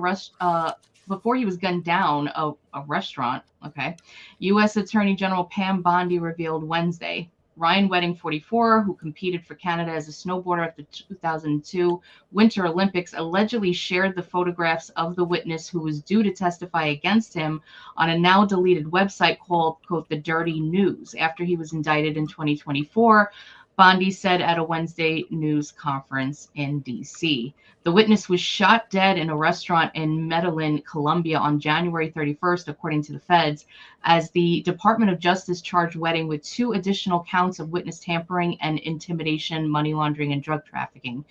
restaurant. Okay. U.S. Attorney General Pam Bondi revealed Wednesday. Ryan Wedding, 44, who competed for Canada as a snowboarder at the 2002 Winter Olympics, allegedly shared the photographs of the witness who was due to testify against him on a now deleted website called, quote, The Dirty News, after he was indicted in 2024. Bondi said at a Wednesday news conference in D.C. The witness was shot dead in a restaurant in Medellin, Colombia on January 31st, according to the feds, as the Department of Justice charged Wedding with 2 additional counts of witness tampering and intimidation, money laundering, and drug trafficking.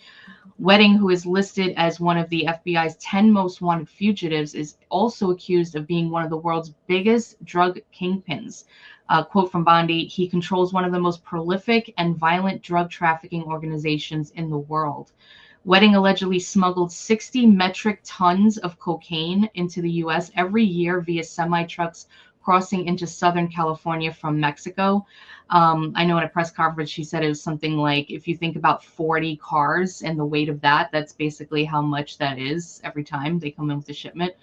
Wedding, who is listed as one of the FBI's 10 most wanted fugitives, is also accused of being one of the world's biggest drug kingpins. Quote from Bondi, he controls one of the most prolific and violent drug trafficking organizations in the world. Wedding allegedly smuggled 60 metric tons of cocaine into the U.S. every year via semi-trucks crossing into Southern California from Mexico. I know in a press conference, she said it was something like, if you think about 40 cars and the weight of that, that's basically how much that is every time they come in with a shipment.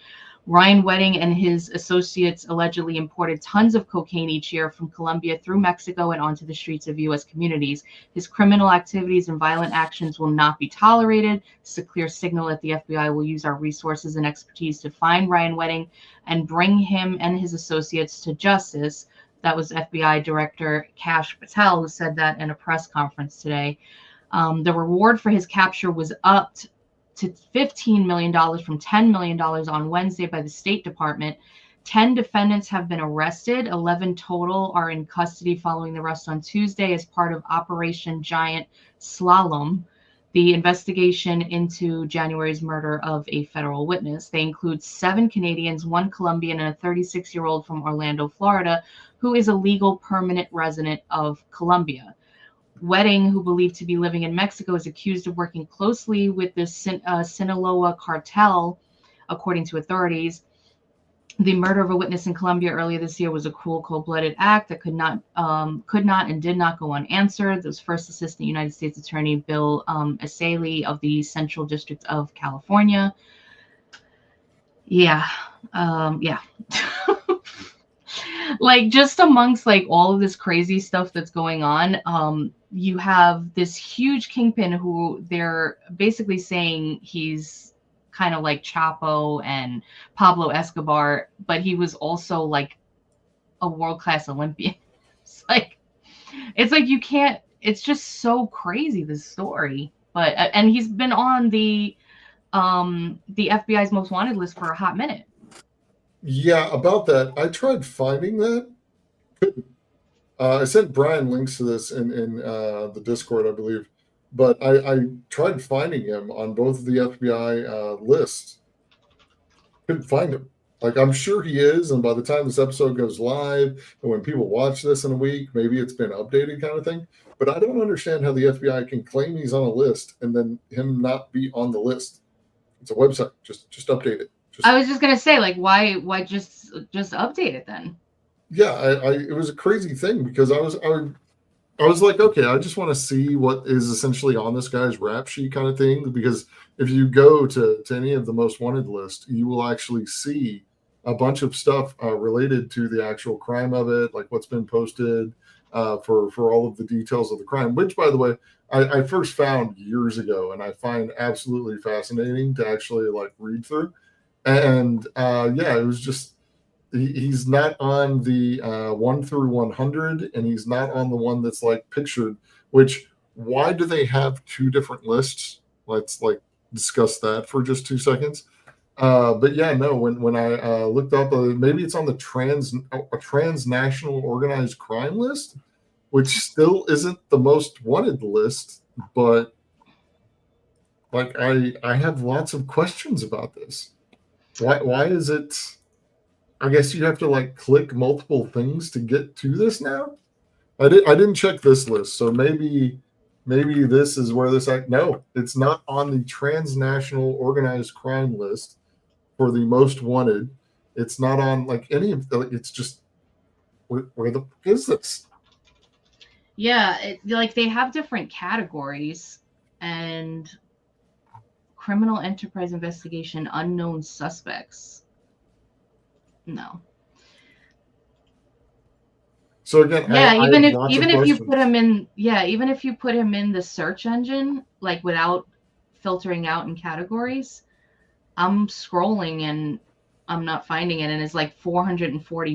Ryan Wedding and his associates allegedly imported tons of cocaine each year from Colombia through Mexico and onto the streets of U.S. communities. His criminal activities and violent actions will not be tolerated. It's a clear signal that the FBI will use our resources and expertise to find Ryan Wedding and bring him and his associates to justice. That was FBI Director Kash Patel, who said that in a press conference today. The reward for his capture was upped to $15 million from $10 million on Wednesday by the State Department. 10 defendants have been arrested. 11 total are in custody following the arrest on Tuesday as part of Operation Giant Slalom, the investigation into January's murder of a federal witness. They include 7 Canadians, 1 Colombian, and a 36-year-old from Orlando, Florida, who is a legal permanent resident of Colombia. Wedding, who believed to be living in Mexico, is accused of working closely with the Sinaloa cartel, according to authorities. The murder of a witness in Colombia earlier this year was a cruel, cold-blooded act that could not and did not go unanswered. This was First Assistant United States Attorney Bill Asaley of the Central District of California. Yeah. Like, just amongst like all of this crazy stuff that's going on, you have this huge kingpin who they're basically saying he's kind of like Chapo and Pablo Escobar, but he was also like a world-class Olympian. It's like you can't, it's just so crazy, this story. But and he's been on the FBI's most wanted list for a hot minute. Yeah, about that, I tried finding that. I sent Brian links to this in the Discord, I believe. But I tried finding him on both of the FBI lists. Couldn't find him. Like, I'm sure he is, and by the time this episode goes live, and when people watch this in a week, maybe it's been updated kind of thing. But I don't understand how the FBI can claim he's on a list and then him not be on the list. It's a website. Just update it. I was just gonna say, like, why just update it then? yeah, it was a crazy thing because I was like, okay, I just want to see what is essentially on this guy's rap sheet kind of thing. Because if you go to any of the most wanted list, you will actually see a bunch of stuff related to the actual crime of it, like what's been posted for all of the details of the crime, which, by the way, I first found years ago, and I find absolutely fascinating to actually like read through. And yeah, it was just he's not on the 1 through 100, and he's not on the one that's like pictured. Which, why do they have two different lists? Let's like discuss that for just 2 seconds. But yeah, no. When I looked up, maybe it's on the transnational organized crime list, which still isn't the most wanted list. But like, I have lots of questions about this. Why is it? I guess you have to like click multiple things to get to this now. I didn't check this list, so maybe this is where this act. No, it's not on the transnational organized crime list for the most wanted. It's not on like any of the. It's just where the is this? Yeah, like they have different categories, and criminal enterprise investigation, unknown suspects. No. So again, yeah, I even have if lots even of if you questions. put him in, yeah, even if you put him in the search engine, like without filtering out in categories, I'm scrolling and I'm not finding it, and it's like 44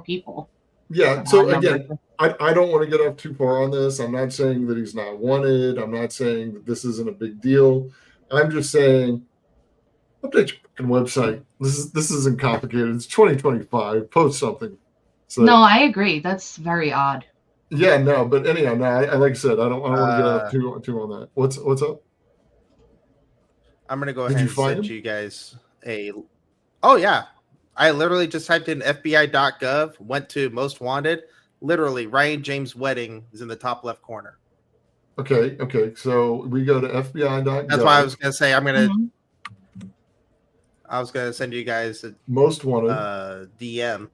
people. Yeah. So again, I don't want to get off too far on this. I'm not saying that he's not wanted. I'm not saying that this isn't a big deal. I'm just saying, update your fucking website. This isn't complicated. It's 2025. Post something. So, No, I agree. That's very odd. yeah, no, but anyhow, no. I like I said, I don't want to get off too on that. What's up? I'm gonna go Did ahead you and find send him? you guys a. Oh yeah, I literally just typed in FBI.gov, went to most wanted. Literally, Ryan James' wedding is in the top left corner. Okay. So we go to FBI.gov. That's why I was gonna say Mhm. I was gonna send you guys a most wanted DM.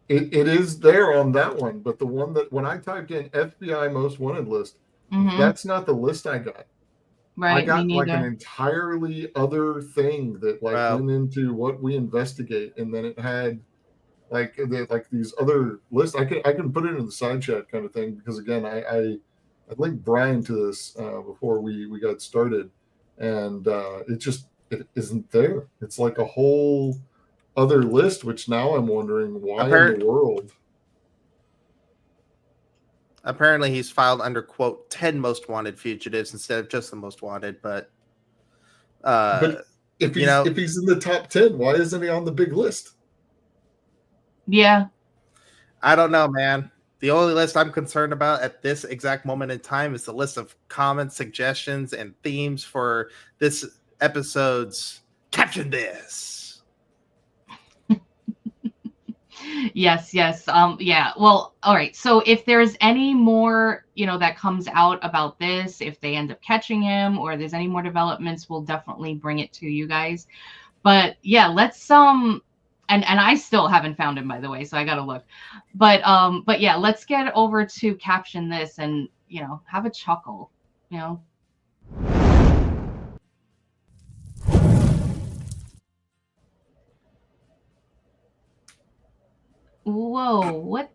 It is there on that one, but the one that when I typed in FBI most wanted list, that's not the list I got. Right, I got me like an neither. entirely other thing that like went into what we investigate, and then it had like these other lists. I can put it in the side chat kind of thing because again, I linked Brian to this before we got started, and it isn't there. It's like a whole other list, which now I'm wondering why in the world. Apparently, he's filed under quote 10 most wanted fugitives instead of just the most wanted. But if he's in the top 10, why isn't he on the big list? Yeah, I don't know, man. The only list I'm concerned about at this exact moment in time is the list of comments, suggestions, and themes for this episode's Caption This. Yes. Yeah. Well, all right. So if there's any more, that comes out about this, if they end up catching him or there's any more developments, we'll definitely bring it to you guys. But yeah, let's and I still haven't found him, by the way, so I gotta look. But yeah, let's get over to Caption This and have a chuckle. Whoa, what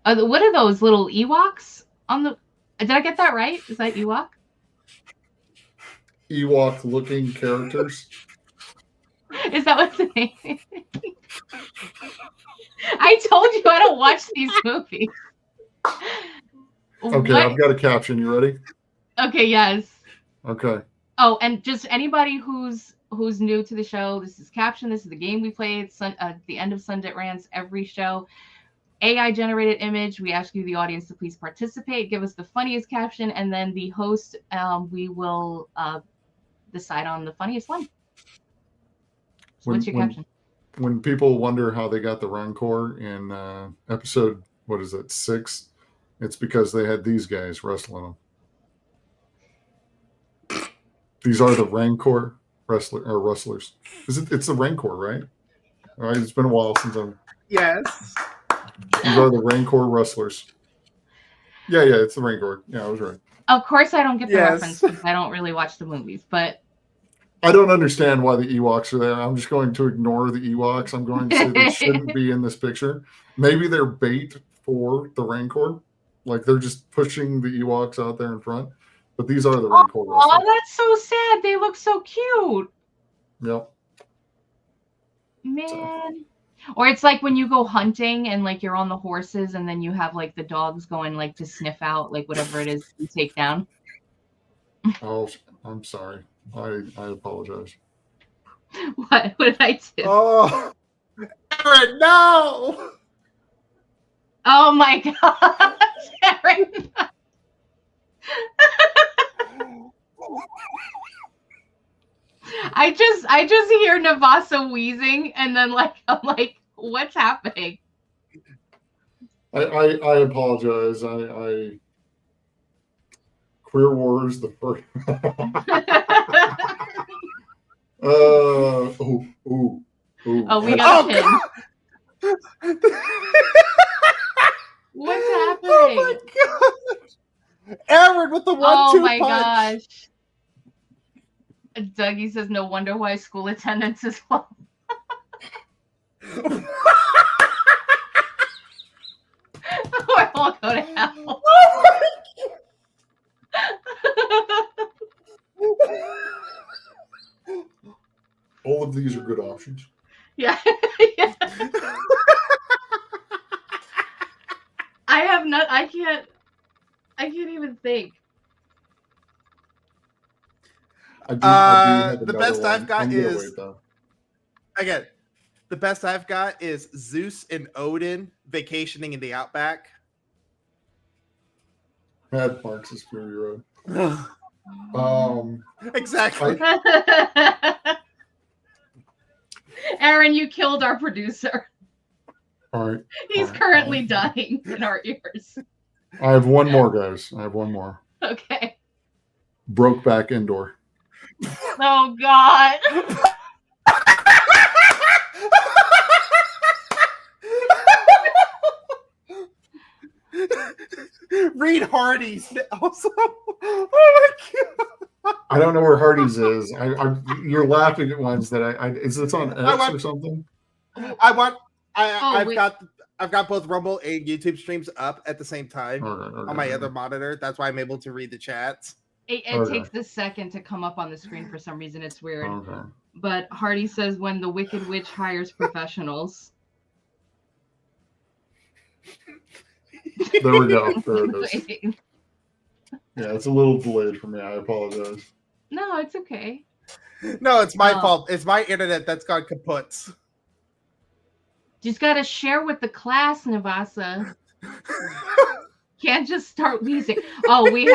are those little Ewoks on the? Did I get that right? Is that Ewok? Ewok looking characters. Is that what's the name? I told you I don't watch these movies. Okay, I've got a caption. You ready? Okay, yes. Okay. Oh, and just anybody who's new to the show, this is Caption. This is the game we play at the end of Sunday Rants every show. AI generated image. We ask you, the audience, to please participate. Give us the funniest caption, and then the host, we will decide on the funniest one. So what's your caption? When people wonder how they got the Rancor in episode, 6, it's because they had these guys wrestling them. These are the Rancor wrestlers. It's the Rancor, right? All right. It's been a while since I'm. Yes. These are the Rancor Rustlers. Yeah, it's the Rancor. Yeah, I was right. Of course, I don't get the Yes. reference because I don't really watch the movies, but I don't understand why the Ewoks are there. I'm just going to ignore the Ewoks. I'm going to say they shouldn't be in this picture. Maybe they're bait for the Rancor. Like they're just pushing the Ewoks out there in front. But these are the Rancor. oh, that's so sad. They look so cute. Yep. Man. Or it's like when you go hunting and like you're on the horses and then you have like the dogs going like to sniff out like whatever it is you take down. Oh, I'm sorry. I apologize. What did I do? Oh, Aaron, no! Oh my gosh, Aaron. I just hear Nevassa wheezing and then like I'm like, what's happening? I apologize. I Queer Wars the first. Ooh. Oh, we got a pin. What's happening? Oh my god! Aaron with the 1-2 Oh my punch. gosh. Dougie says, no wonder why school attendance is low. We're all go to hell. All of these are good options. Yeah. Yeah. I can't even think. I do have the another best one. I've got I'm gonna is wait, though. again. The best I've got is Zeus and Odin vacationing in the outback. Mad Marks is Fury Road. Exactly. Aaron, you killed our producer. All right. He's currently dying in our ears. I have one more, guys. I have one more. Okay. Brokeback Indoor. Oh God. Read Hardy's also. Oh my god! I don't know where Hardy's is. You're laughing at ones that is this on X or something? I've got both Rumble and YouTube streams up at the same time on my other monitor. That's why I'm able to read the chats. It takes a second to come up on the screen for some reason. It's weird. Okay. But Hardy says when the Wicked Witch hires professionals. There we go. There it is. Yeah, it's a little delayed for me. I apologize. No, it's okay. No, it's my fault. It's my internet that's gone kaput. Just gotta share with the class, Nevassa. Can't just start wheezing. Oh, we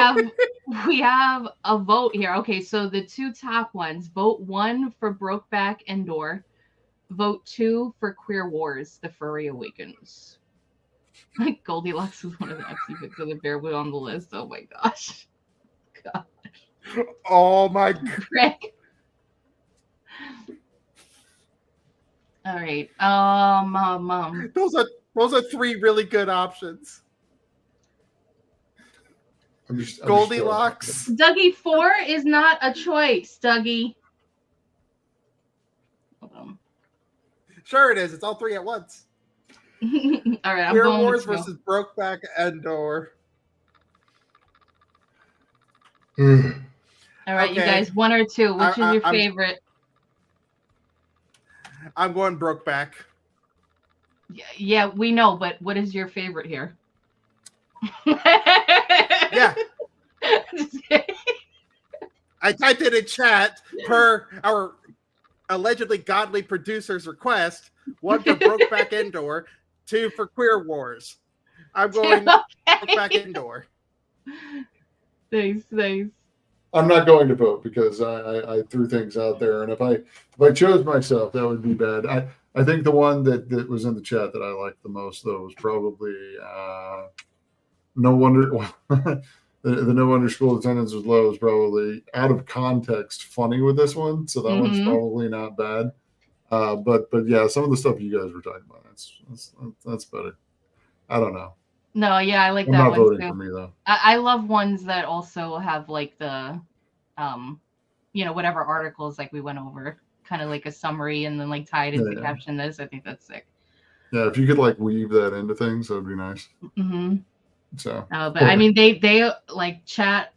have a vote here. Okay, so the two top ones. Vote 1 for Brokeback Indoor. Vote 2 for Queer Wars, The Furry Awakens. Goldilocks was one of the FC picks of the bear went on the list. Oh my gosh. Gosh. Oh my Greg. All right. Mom. Those are 3 really good options. I'm just Goldilocks. Dougie, 4 is not a choice, Dougie. Hold on. Sure it is. It's all 3 at once. All right, I'm Queer going Wars with versus Brokeback Indoor. All right, you guys, 1 or 2. Which is your favorite? I'm going Brokeback. Yeah, we know, but what is your favorite here? Yeah. I typed it in chat per our allegedly godly producer's request. 1 for Brokeback Indoor, 2 for Queer Wars. I'm going Brokeback Indoor. Thanks. I'm not going to vote because I threw things out there, and if I chose myself, that would be bad. I think the one that was in the chat that I liked the most, though, was probably No Wonder. The No Wonder School Attendance was low is probably out of context funny with this one, so that one's probably not bad. But yeah, some of the stuff you guys were talking about, that's better. I don't know. No, yeah, I like I'm that not one voting too. for me though. I love ones that also have like the, whatever articles like we went over, kind of like a summary and then like tied into Yeah. caption this. I think that's sick. Yeah, if you could like weave that into things, that would be nice. Mm-hmm. So, But I mean, they like chat.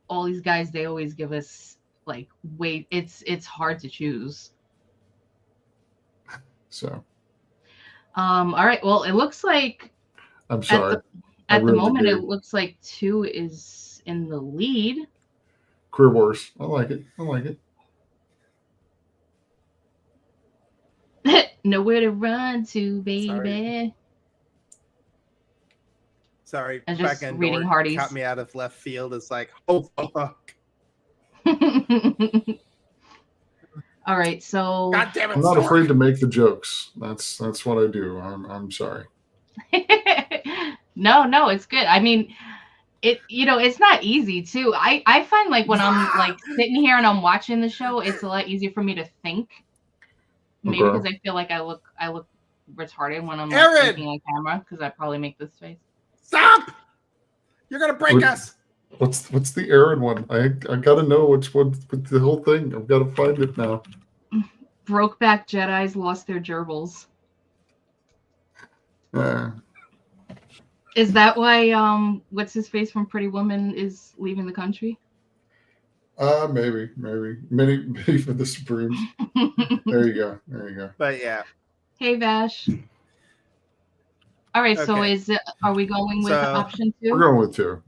All these guys, they always give us like wait. It's hard to choose. so All right. Well, it looks like I'm sorry. at the really moment do. it looks like 2 is in the lead. Career Wars. I like it. I like it. Nowhere to run to, baby. Sorry, I'm just back end reading door Hardy's. caught me out of left field. It's like, oh fuck. All right, so God damn it, I'm not Stork. afraid to make the jokes. That's what I do. I'm sorry. no, it's good. I mean, it's not easy too. I find like when I'm like sitting here and I'm watching the show, it's a lot easier for me to think. Maybe Okay. because I feel like I look retarded when I'm Aaron! like, looking at camera because I probably make this face. Stop! You're gonna break us. What's the Aaron one? I gotta know which one with the whole thing. I've got to find it now. Brokeback Jedis lost their gerbils. Is that why what's his face from Pretty Woman is leaving the country? Maybe. Maybe for the Supremes. There you go. But yeah. Hey Vash. All right, so Okay. are we going with option 2? We're going with 2.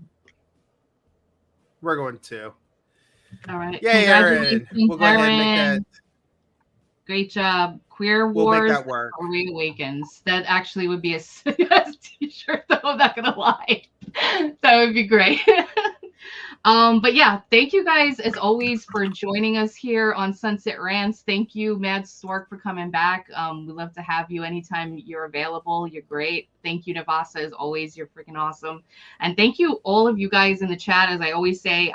We're going 2. All right. Yay, Aaron. Congratulations, We'll go ahead and make Aaron. that. Great job. Queer We'll Wars make that work. or Reawakens. That actually would be a t-shirt, though. I'm not gonna lie. That would be great. But yeah, thank you guys as always for joining us here on Sunset Rants. Thank you, MadStork, for coming back. We love to have you anytime you're available. You're great. Thank you, Nevassa, as always. You're freaking awesome. And thank you, all of you guys in the chat. As I always say,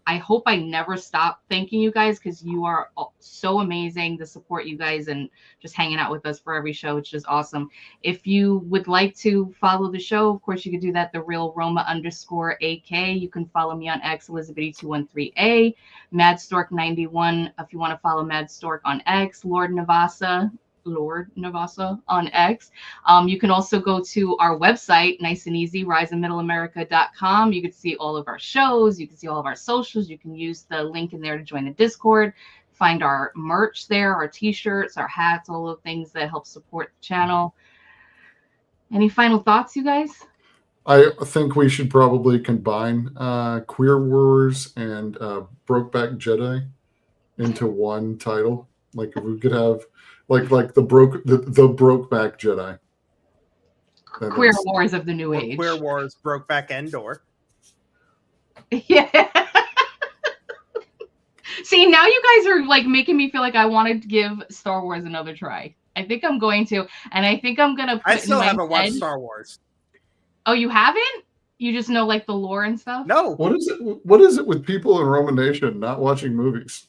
I hope I never stop thanking you guys because you are so amazing to support you guys and just hanging out with us for every show. It's just awesome. If you would like to follow the show, of course, you could do that. The Real Roma _AK. You can follow me on X, Elizabeth213A, MadStork91. If you want to follow MadStork on X, Lord Nevassa on X. You can also go to our website, nice and easy, riseandmiddleamerica.com. You can see all of our shows. You can see all of our socials. You can use the link in there to join the Discord, find our merch there, our t-shirts, our hats, all the things that help support the channel. Any final thoughts, you guys? I think we should probably combine Queer Wars and Brokeback Jedi into one title. Like if we could have like the Brokeback Jedi. Queer Wars of the New Age. Queer Wars Brokeback Endor. Yeah. See, now you guys are like making me feel like I wanted to give Star Wars another try. I think I'm going to, and I think I'm gonna. I still haven't watched Star Wars. Oh, you haven't? You just know like the lore and stuff? No. What is it with people in Roman Nation not watching movies?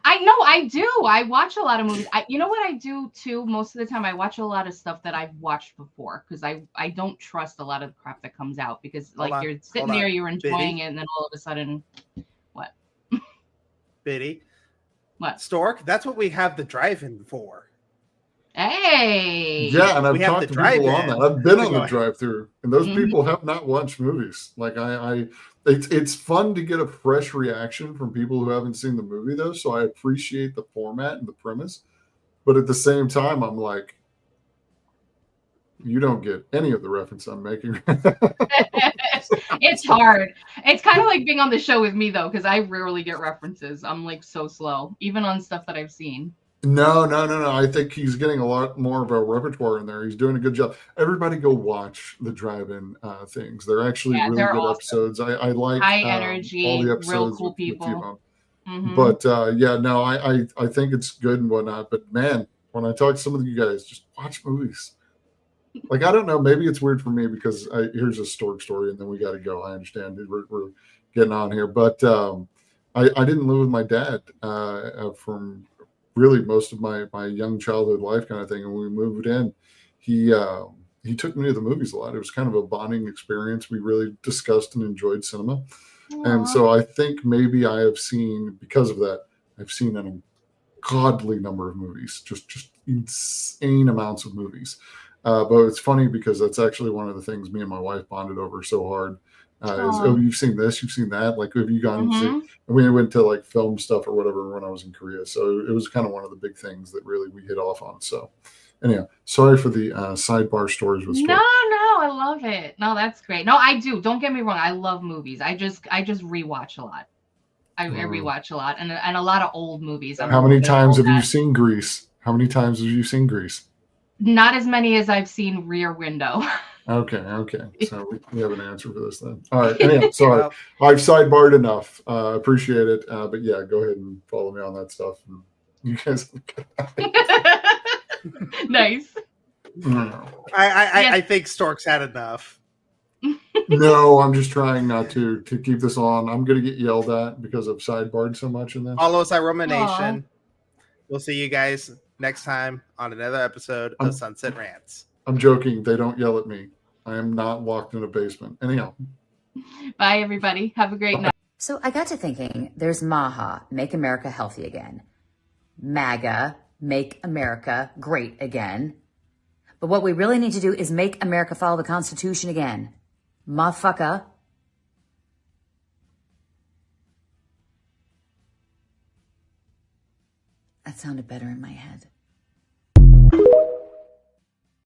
I know I do. I watch a lot of movies. You know what I do too? Most of the time I watch a lot of stuff that I've watched before because I don't trust a lot of the crap that comes out because like you're sitting there, you're enjoying it, and then all of a sudden, what? Biddy. What? Stork, that's what we have the drive-in for. Hey. Yeah, and I've We have talked the to people on drive-in. that. I've been We on go the drive-through, and those people have not watched movies. Like it's fun to get a fresh reaction from people who haven't seen the movie though. So I appreciate the format and the premise, but at the same time, I'm like, you don't get any of the reference I'm making. It's hard. It's kind of like being on the show with me though, because I rarely get references. I'm like so slow, even on stuff that I've seen. No. I think he's getting a lot more of a repertoire in there. He's doing a good job. Everybody go watch the drive-in things. They're actually really good awesome episodes. I like high energy, all the episodes real cool with people. T-Bone. Mm-hmm. But I think it's good and whatnot. But man, when I talk to some of you guys, just watch movies. Like, I don't know, maybe it's weird for me because here's a Stork story and then we got to go. I understand we're getting on here, but I didn't live with my dad from really most of my young childhood life kind of thing. And when we moved in, he he took me to the movies a lot. It was kind of a bonding experience. We really discussed and enjoyed cinema. And so I think maybe I have seen, because of that, I've seen an ungodly number of movies, just insane amounts of movies. But it's funny because that's actually one of the things me and my wife bonded over so hard. Is, oh, you've seen this, you've seen that. Like, have you gone and seen? And we went to like film stuff or whatever when I was in Korea. So it was kind of one of the big things that really we hit off on. So anyhow, sorry for the sidebar stories with No, I love it. No, that's great. No, I do. Don't get me wrong. I love movies. I just rewatch a lot. I rewatch a lot, and a lot of old movies. How many times have you seen Grease? How many times have you seen Grease? Not as many as I've seen Rear Window. Okay. So we have an answer for this then. All right. Anyway, sorry. I've sidebarred enough. Appreciate it. But yeah, go ahead and follow me on that stuff. And you guys. Nice. I think Stork's had enough. No, I'm just trying not to keep this on. I'm going to get yelled at because I've sidebarred so much in this. Follow us at Roma Nation. We'll see you guys next time on another episode of Sunset Rants. I'm joking. They don't yell at me. I am not locked in a basement. Anyhow. Bye, everybody. Have a great night. So I got to thinking, there's MAHA, Make America Healthy Again. MAGA, Make America Great Again. But what we really need to do is make America follow the Constitution again. Motherfucker. That sounded better in my head.